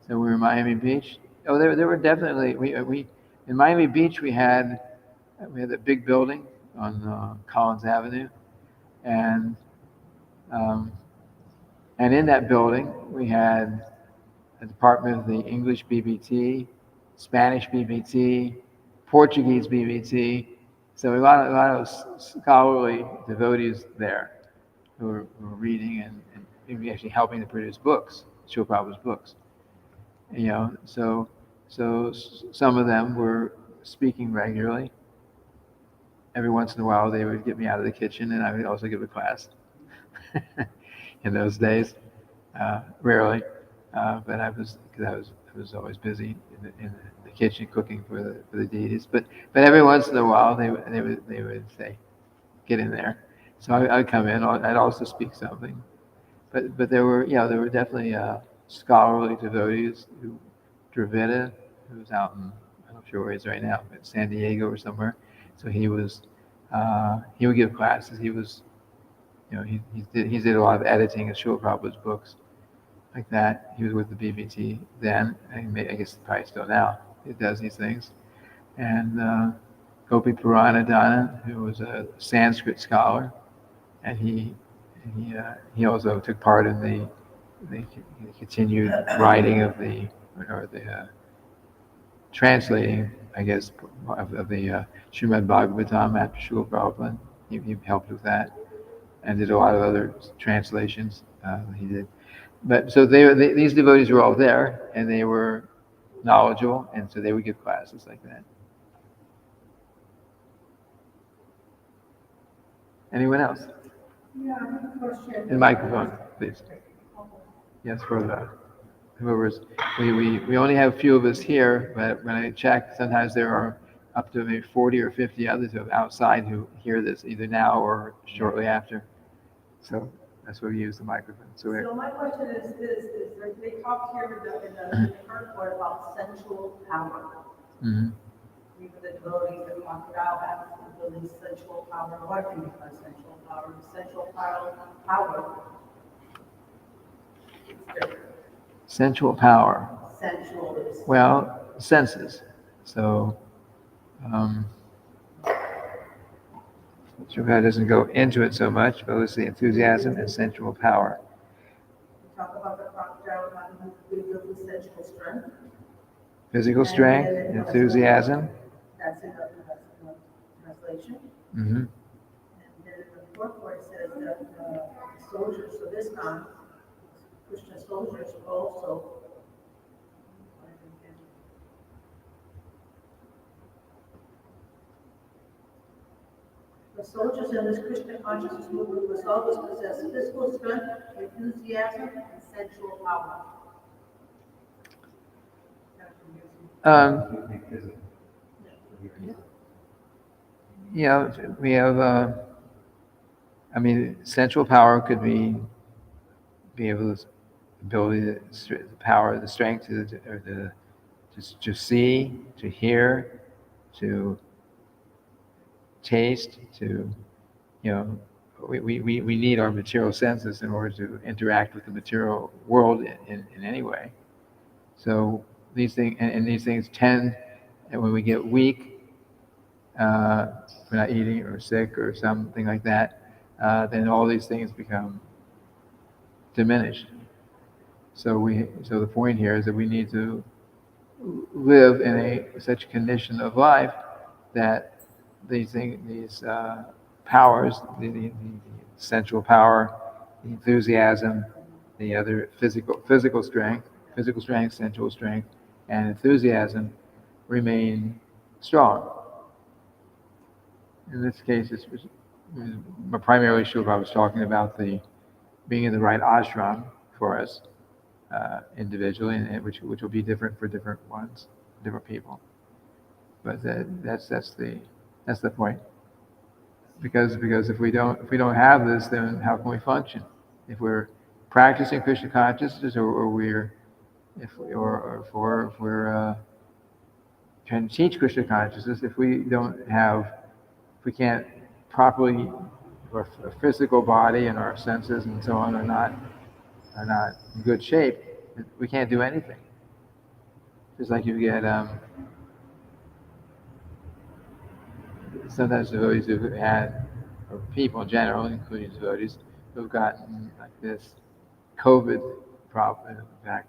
So we were in Miami Beach. Oh, there were definitely, we in Miami Beach we had a big building on Collins Avenue, and in that building we had a department of the English BBT, Spanish BBT, Portuguese BBT. So a lot of scholarly devotees there who were reading and actually helping to produce books, Srila Prabhupada's books. So some of them were speaking regularly. Every once in a while, they would get me out of the kitchen, and I would also give a class. In those days, rarely, but I was always busy in the kitchen cooking for the deities. But every once in a while, they would say, "Get in there." So I'd come in. I'd also speak something. But there were definitely scholarly devotees. Dravida, who was out in, I'm not sure where he is right now, but San Diego or somewhere. So he would give classes. He was, he did a lot of editing of Srila Prabhupada's books, like that. He was with the BBT then, and I guess probably still now. He does these things. And Gopi Puranadana, who was a Sanskrit scholar, and he also took part in the continued writing of the translating, I guess, of the Sriimad-bhagavatam after Srila Prabhupada. He helped with that, and did a lot of other translations. He did, but so these devotees were all there, and they were knowledgeable, and so they would give classes like that. Anyone else? Yeah, I have a question. The microphone, please. Yes, for whoever's. We only have a few of us here, but when I check, sometimes there are up to maybe 40 or 50 others who are outside who hear this either now or shortly after. So that's why we use the microphone. So my question is this: they talk here in the first part about sensual power. Mm-hmm. Even the devotees that talk about absolutely sensual power. What can become sensual power? Sensual power. It's different. Sensual power. Sensual is. Well, senses. So, Srila doesn't go into it so much, but let's see, enthusiasm and sensual power. We talk about the crocodile having to build with sensual strength. Physical strength, enthusiasm. That's in the translation. Mm-hmm. And then in the fourth part, it says that soldiers, so this time, Christian soldiers also. The soldiers in this Christian consciousness movement must always possess physical strength, enthusiasm, and sensual power. Yeah, we have, sensual power could be able to, ability, the power, the strength to see, to hear, to taste, to, we need our material senses in order to interact with the material world in any way. So these things, and these things tend, and when we get weak, if we're not eating or sick or something like that, then all these things become diminished. So the point here is that we need to live in such a condition of life that these powers, the sensual power, the enthusiasm, the other physical strength, sensual strength, and enthusiasm remain strong. In this case, it's primarily Srila was talking about the being in the right ashram for us individually, and which will be different for different ones, different people. But that's the point. Because if we don't have this, then how can we function? If we're practicing Krishna consciousness, or if we're trying to teach Krishna consciousness, if we can't properly, our physical body and our senses and so on are not in good shape, we can't do anything. Just like you get sometimes devotees who've had, or people in general, including devotees, who've gotten like this COVID problem, in fact,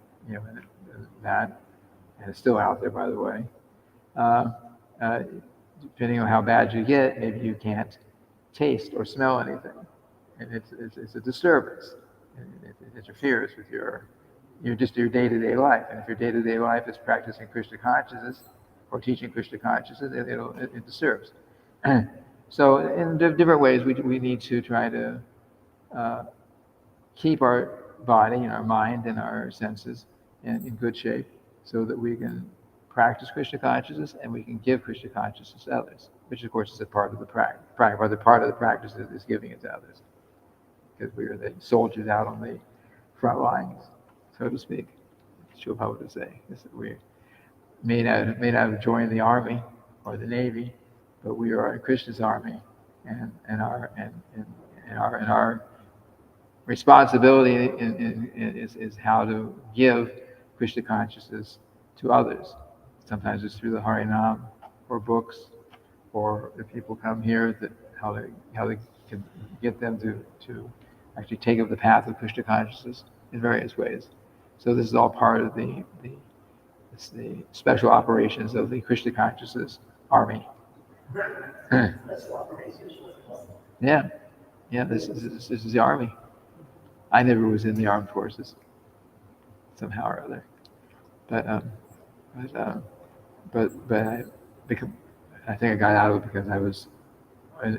that, and it's still out there, by the way. Depending on how bad you get, maybe you can't taste or smell anything, and it's a disturbance. And it interferes with your day-to-day life. And if your day-to-day life is practicing Krishna consciousness or teaching Krishna consciousness, it disturbs. So in different ways, we need to try to keep our body and our mind and our senses in good shape, so that we can practice Krishna consciousness and we can give Krishna consciousness to others, which of course is a part of the practice. Part of the practice is giving it to others, because we are the soldiers out on the front lines, so to speak. Shubha would say we may not have joined the army or the navy, but we are in Krishna's army, and our responsibility is how to give Krishna consciousness to others. Sometimes it's through the Harinam or books, or if people come here, that how they can get them to actually take up the path of Krishna consciousness in various ways. So this is all part of the special operations of the Krishna consciousness army. Yeah, this is the army. I never was in the armed forces, somehow or other, but I think I got out of it because I was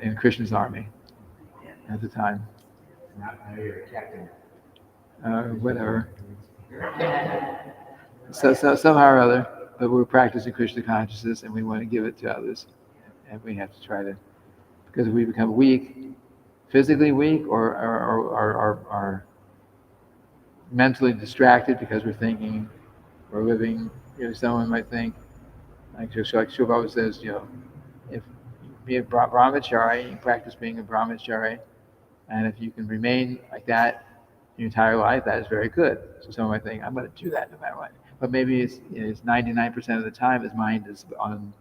in Krishna's army at the time. Now you're a captain. Whatever. So somehow or other, but we're practicing Krishna consciousness and we want to give it to others, and we have to try to, because if we become weak, physically weak, or are mentally distracted because we're thinking, we're living, someone might think, like Shubha says, if you be a brahmachari, you practice being a brahmachari, and if you can remain like that your entire life, that is very good. So someone might think, I'm going to do that no matter what. But maybe it's 99% of the time his mind is on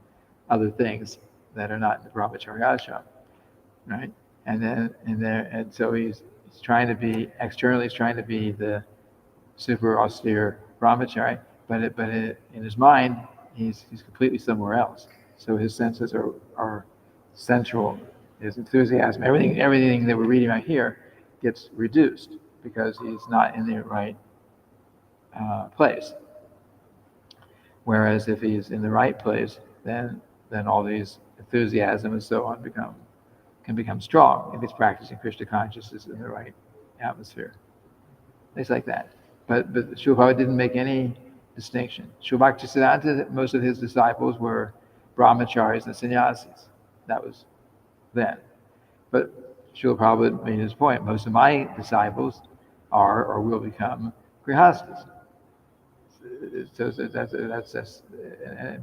other things that are not in the brahmacharya ashram, right? And so he's trying to be externally, he's trying to be the super austere brahmachari, in his mind, he's completely somewhere else. So his senses are sensual. His enthusiasm, everything that we're reading right here, gets reduced because he's not in the right place. Whereas if he's in the right place, then all these enthusiasm and so on can become strong if he's practicing Krishna consciousness in the right atmosphere. Things like that. But Srila Prabhupada didn't make any distinction. Srila Bhaktisiddhanta, most of his disciples were brahmacharis and sannyasis. That was then. But Srila Prabhupada made his point. Most of my disciples are or will become grihastas. So that's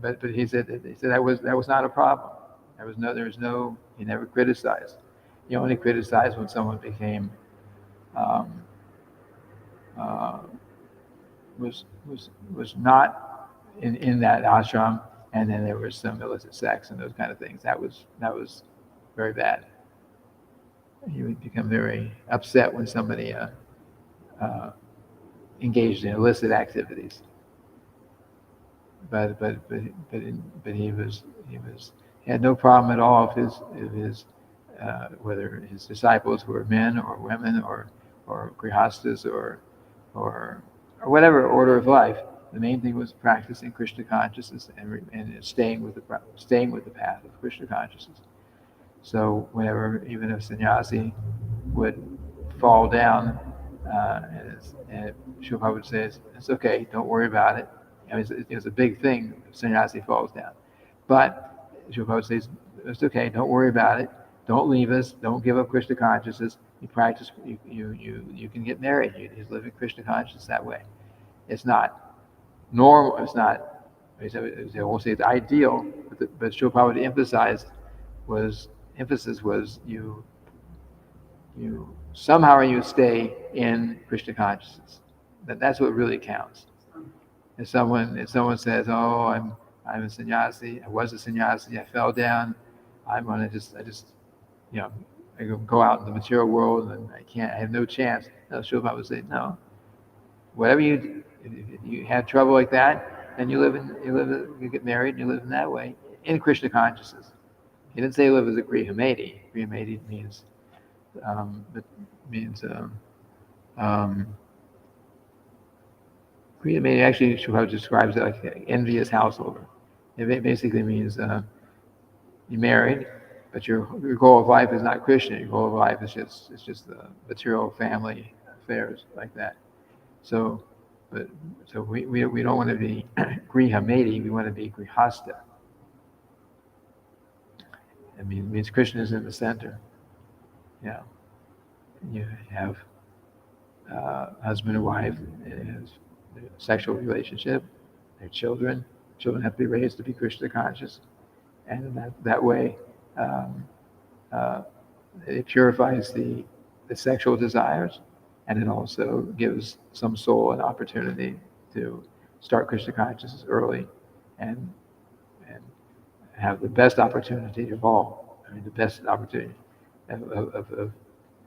but he said that was not a problem. There was no he never criticized. He only criticized when someone became um, uh, was not in that ashram, and then there was some illicit sex and those kind of things. That was very bad. He would become very upset when somebody engaged in illicit activities. But he had no problem at all if his whether his disciples were men or women or grihastas or whatever order of life. The main thing was practicing Krishna consciousness and staying with the path of Krishna consciousness. So whenever even a sannyasi would fall down, and Srila Prabhupada says, it's okay, don't worry about it. I mean, it's a big thing if sannyasi falls down. But Srila Prabhupada says, it's okay, don't worry about it. Don't leave us. Don't give up Krishna consciousness. You practice, you can get married. You just live in Krishna consciousness that way. It's not normal. It's not, I won't say it's ideal, but Srila Prabhupada emphasis was you somehow you stay in Krishna consciousness. That's what really counts. If someone says, "Oh, I'm a sannyasi. I was a sannyasi. I fell down. I just I go out in the material world and I have no chance." No, Srila Prabhupada would say, "No. Whatever you do, if you have trouble like that, then you get married and you live in that way in Krishna consciousness." He didn't say live as a grihameti. Grihameti means grihameti actually Srila describes it like an envious householder. It basically means you're married, but your goal of life is not Krishna. Your goal of life is just the material family affairs like that. So we don't want to be grihameti. We want to be grihasta. It means Krishna is in the center. Yeah, you have husband and wife, sexual relationship, their children. Children have to be raised to be Krishna conscious, and that way it purifies the sexual desires, and it also gives some soul an opportunity to start Krishna consciousness early, and have the best opportunity of all. I mean, the best opportunity of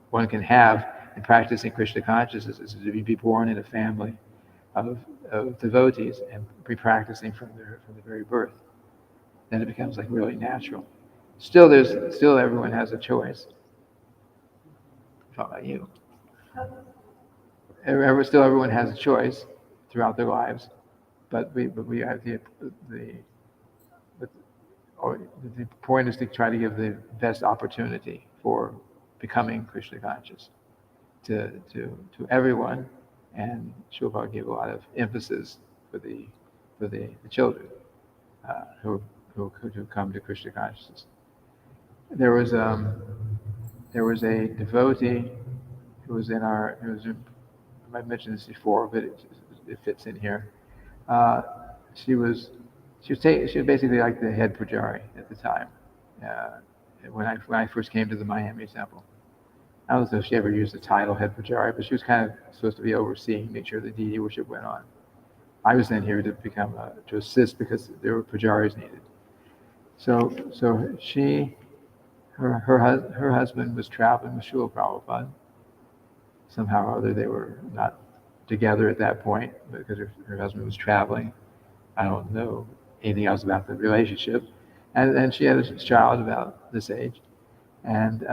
one can have in practicing Krishna consciousness is to be born in a family of devotees and be practicing from the very birth. Then it becomes like really natural. Still everyone has a choice. How about you? Everyone has a choice throughout their lives, but we have the point is to try to give the best opportunity for becoming Krishna conscious to everyone, and Srila Prabhupada gave a lot of emphasis for the children who come to Krishna consciousness. There was a devotee who was I might mention this before, but it fits in here. She was basically like the head pujari at the time when I first came to the Miami temple. I don't know if she ever used the title head pujari, but she was kind of supposed to be overseeing, make sure the deity worship went on. I was then here to to assist because there were pujaris needed. So her husband was traveling with Srila Prabhupada. Somehow or other they were not together at that point because her husband was traveling. I don't know anything else about the relationship. And she had a child about this age. And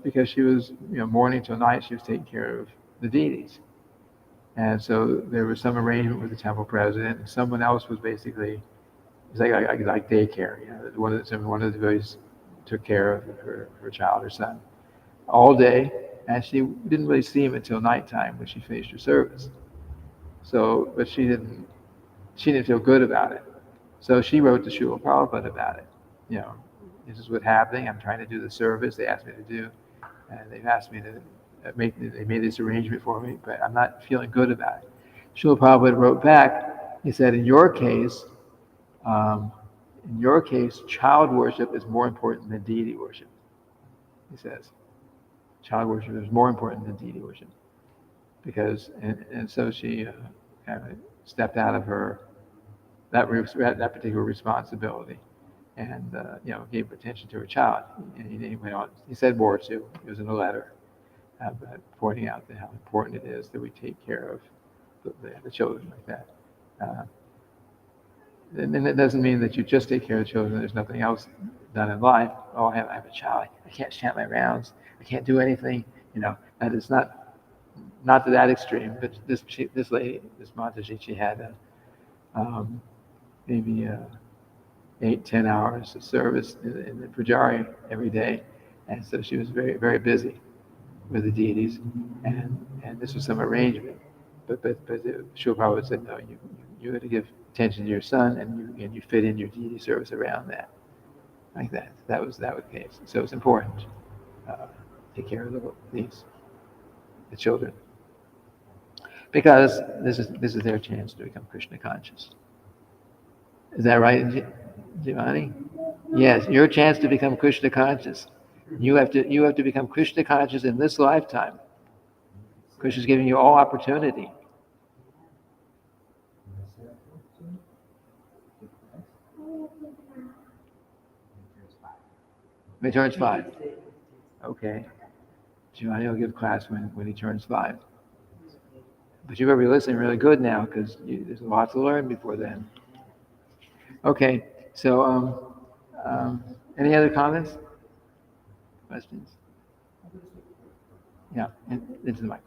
because she was morning till night, she was taking care of the deities. And so there was some arrangement with the temple president, and someone else was basically it's like daycare. One of the devotees took care of her child, her son, all day, and she didn't really see him until nighttime when she finished her service. So, but she didn't feel good about it. So she wrote to Srila Prabhupada about it. You know, this is what's happening. I'm trying to do the service they asked me to do, and they've asked me to they made this arrangement for me, but I'm not feeling good about it. Srila Prabhupada wrote back. He said, um, in your case, child worship is more important than deity worship. He says, child worship is more important than deity worship because, and so she kind of stepped out of that particular responsibility, and gave attention to her child. And he went on. He said more too. It was in a letter, pointing out how important it is that we take care of the children like that. And it doesn't mean that you just take care of children. There's nothing else done in life. Oh, I have a child. I can't chant my rounds. I can't do anything. That is not to that extreme. But this lady, this Mataji, she had maybe 8-10 hours of service in the pujari every day, and so she was very very busy with the deities, and this was some arrangement. But Srila Prabhupada said, no, you got to give attention to your son, and you fit in your deity service around that, like that. That was the case. So it's important. Take care of the children, because this is their chance to become Krishna conscious. Is that right, Giovanni? Yes, your chance to become Krishna conscious. You have to become Krishna conscious in this lifetime. Krishna's giving you all opportunity. When he turns 5. Okay. Giovanni will give class when he turns 5. But you better be listening really good now because there's a lot to learn before then. Okay. So, any other comments? Questions? Yeah, into the mic.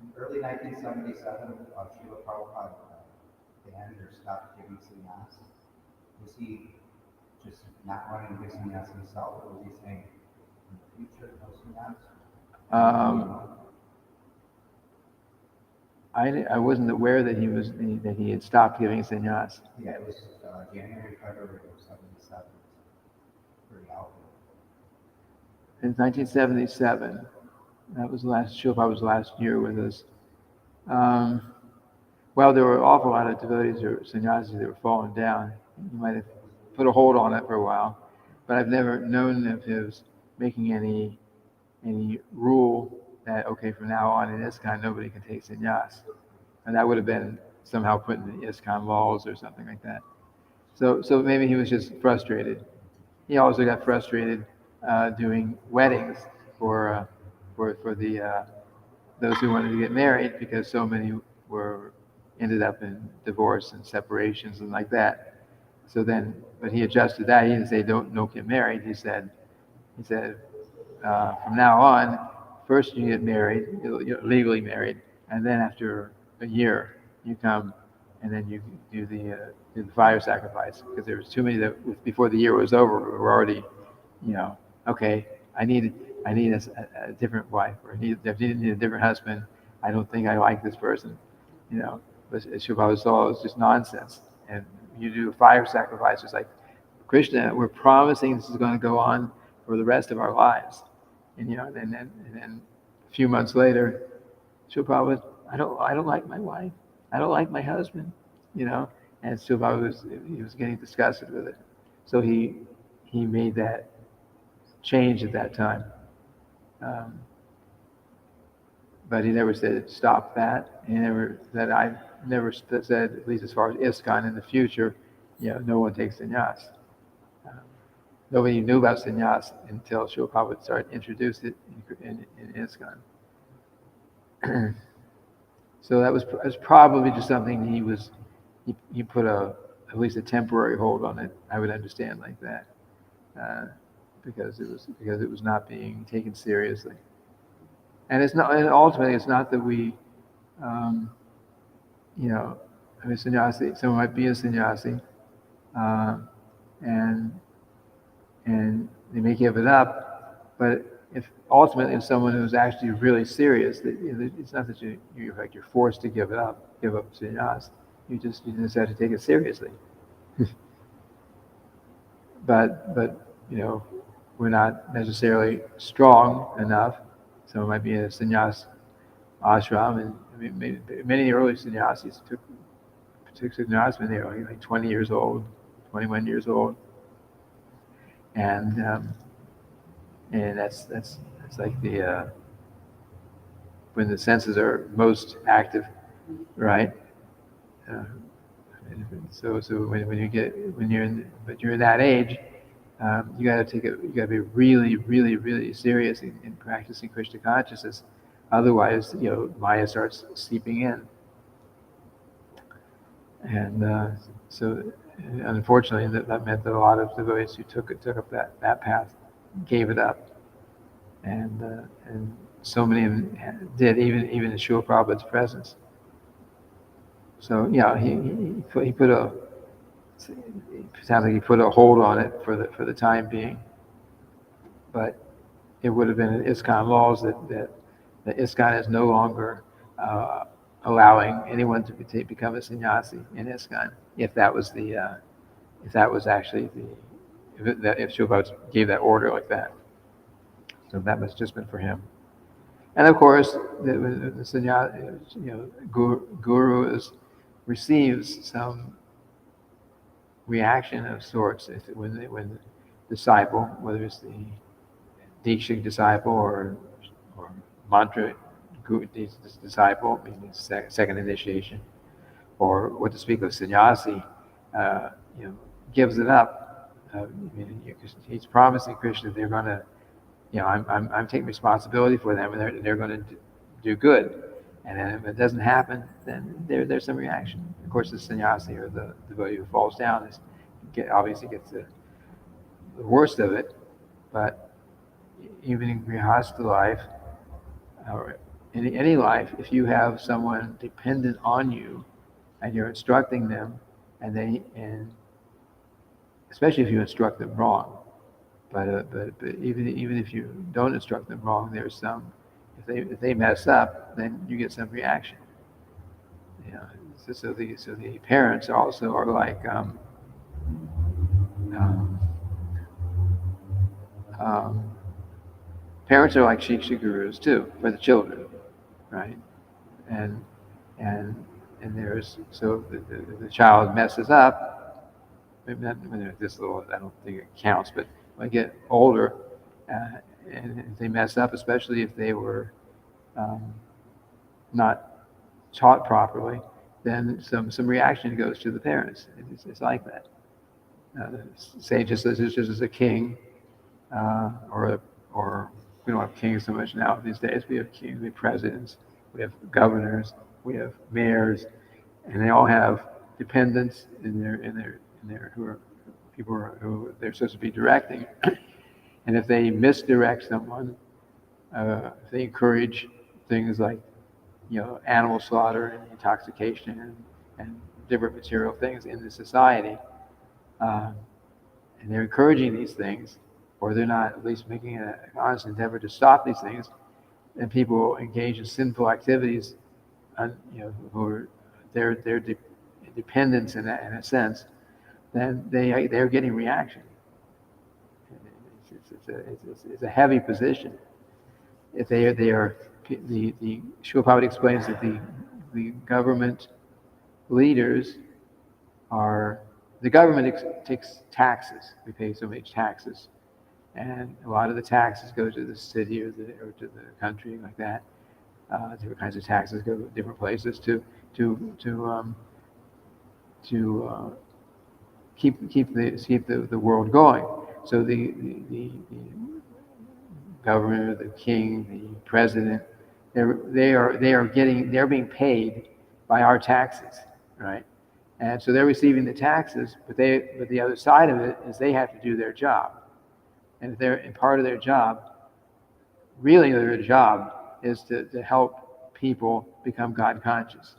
In early 1977, Srila Prabhupada banned or stopped giving sannyas. Was he just not wanting to give sannyas himself, or was he saying in the future no sannyas? I wasn't aware that he had stopped giving sannyas. Yeah, it was January, February of 77. Pretty out. In 1977, that was Srila Prabhupada's last year with us. Well, there were an awful lot of devotees or sannyasis that were falling down. He might have put a hold on it for a while, but I've never known of his making any rule that, okay, from now on in ISKCON nobody can take sannyas, and that would have been somehow put in the ISKCON laws or something like that. So maybe he was just frustrated. He also got frustrated doing weddings for the those who wanted to get married because so many ended up in divorce and separations and like that. So then, but he adjusted that. He didn't say don't get married. He said from now on, first you get married, you're legally married, and then after a year you come and then you do the fire sacrifice because there was too many that before the year was over were already, okay, I need a different wife or I need a different husband. I don't think I like this person, But Srila saw it was just nonsense. And you do a fire sacrifice, it's like, Krishna, we're promising this is going to go on for the rest of our lives. And then a few months later, Srila Prabhupada, I don't like my wife. I don't like my husband, And Srila Prabhupada was getting disgusted with it. So he made that change at that time. Um, but he never said stop that. He never said, I never said, at least as far as ISKCON in the future, no one takes sannyas. Um, Nobody knew about sannyas until Srila Prabhupada started introduced it in ISKCON. So that was probably just something he put at least a temporary hold on it. I would understand like that, because it was not being taken seriously. And ultimately it's not that we, sannyasi. Someone might be a sannyasi, uh, and they may give it up, but if someone who's actually really serious, that it's not that you're forced to give up sannyas. You just have to take it seriously. but we're not necessarily strong enough. Someone might be in a sannyas ashram, and many of the early sannyasis took sannyas when they were like 20 years old, 21 years old, and that's like the when the senses are most active, right? So you're in that age, you got to be really, really, really serious in practicing Krishna consciousness. Otherwise, Maya starts seeping in, and so unfortunately, that meant that a lot of devotees who took up that path gave it up, and so many of them did, even in Srila Prabhupada's presence. So he put a it sounds like he put a hold on it for the time being, but it would have been in ISKCON laws that ISKCON is no longer allowing anyone to become a sannyasi in ISKCON if that was actually if Srila gave that order like that. So that must have just been for him. And of course, the sannyasi, guru receives some reaction of sorts when the disciple, whether it's the Diksha disciple or mantra disciple, meaning second initiation, or what to speak of sannyasi, gives it up. He's promising Krishna they're going to, I'm taking responsibility for them, and they're going to do good. And then if it doesn't happen, then there's some reaction. Of course, the sannyasi or the devotee who falls down obviously gets the worst of it. But even in grihastha life, or in any life, if you have someone dependent on you and you're instructing them, and especially if you instruct them wrong, but even if you don't instruct them wrong, there's some. If they mess up, then you get some reaction. So the parents also are like um, parents are like shiksha gurus too for the children, right? And and there's so the child messes up. Maybe not when they're this little. I don't think it counts. But when they get older, and if they mess up, especially if they were not taught properly, then some reaction goes to the parents. It's like that. Say just as a king, or we don't have kings so much now these days. We have kings, we have presidents, we have governors, we have mayors, and they all have dependents in their who are people who they're supposed to be directing. And if they misdirect someone, if they encourage things like animal slaughter and intoxication and different material things in the society, and they're encouraging these things, or they're not at least making an honest endeavor to stop these things, and people engage in sinful activities, who are their dependents in a sense, then they're getting reaction. It's a heavy position. If they are the Srila Prabhupada explains that the government leaders are the government takes taxes. We pay so many taxes, and a lot of the taxes go to the city or to the country like that. Different kinds of taxes go to different places to keep the world going. So the governor, the king, the president, they're being paid by our taxes, right? And so they're receiving the taxes, but the other side of it is they have to do their job. And part of their job, really their job, is to help people become God conscious,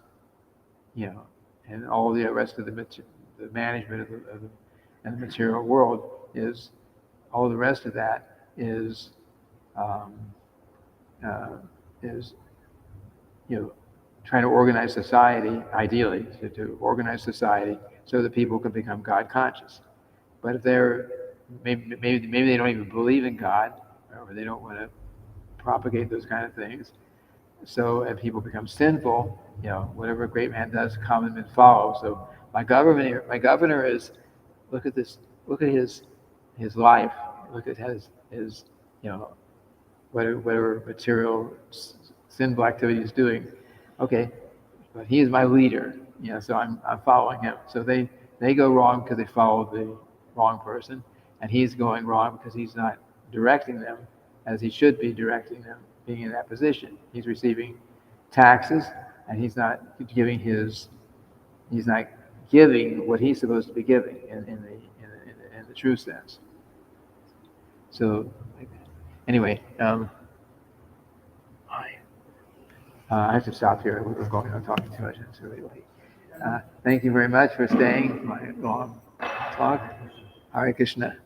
and all the rest of the management and the material world is, all the rest of that is um, is trying to organize society, ideally to organize society so that people can become God conscious. But if they're maybe they don't even believe in God, or they don't want to propagate those kind of things. So and people become sinful, whatever a great man does, common men follow. So my governor is, look at this, look at his life, look at his whatever material sinful activity he's doing. Okay, but he is my leader, so I'm following him. So they go wrong because they follow the wrong person, and he's going wrong because he's not directing them as he should be directing them, being in that position. He's receiving taxes, and he's not giving what he's supposed to be giving in the true sense. So anyway, I have to stop here. We're going on talking too much. It's really late. Thank you very much for staying. My long talk. Hare Krishna.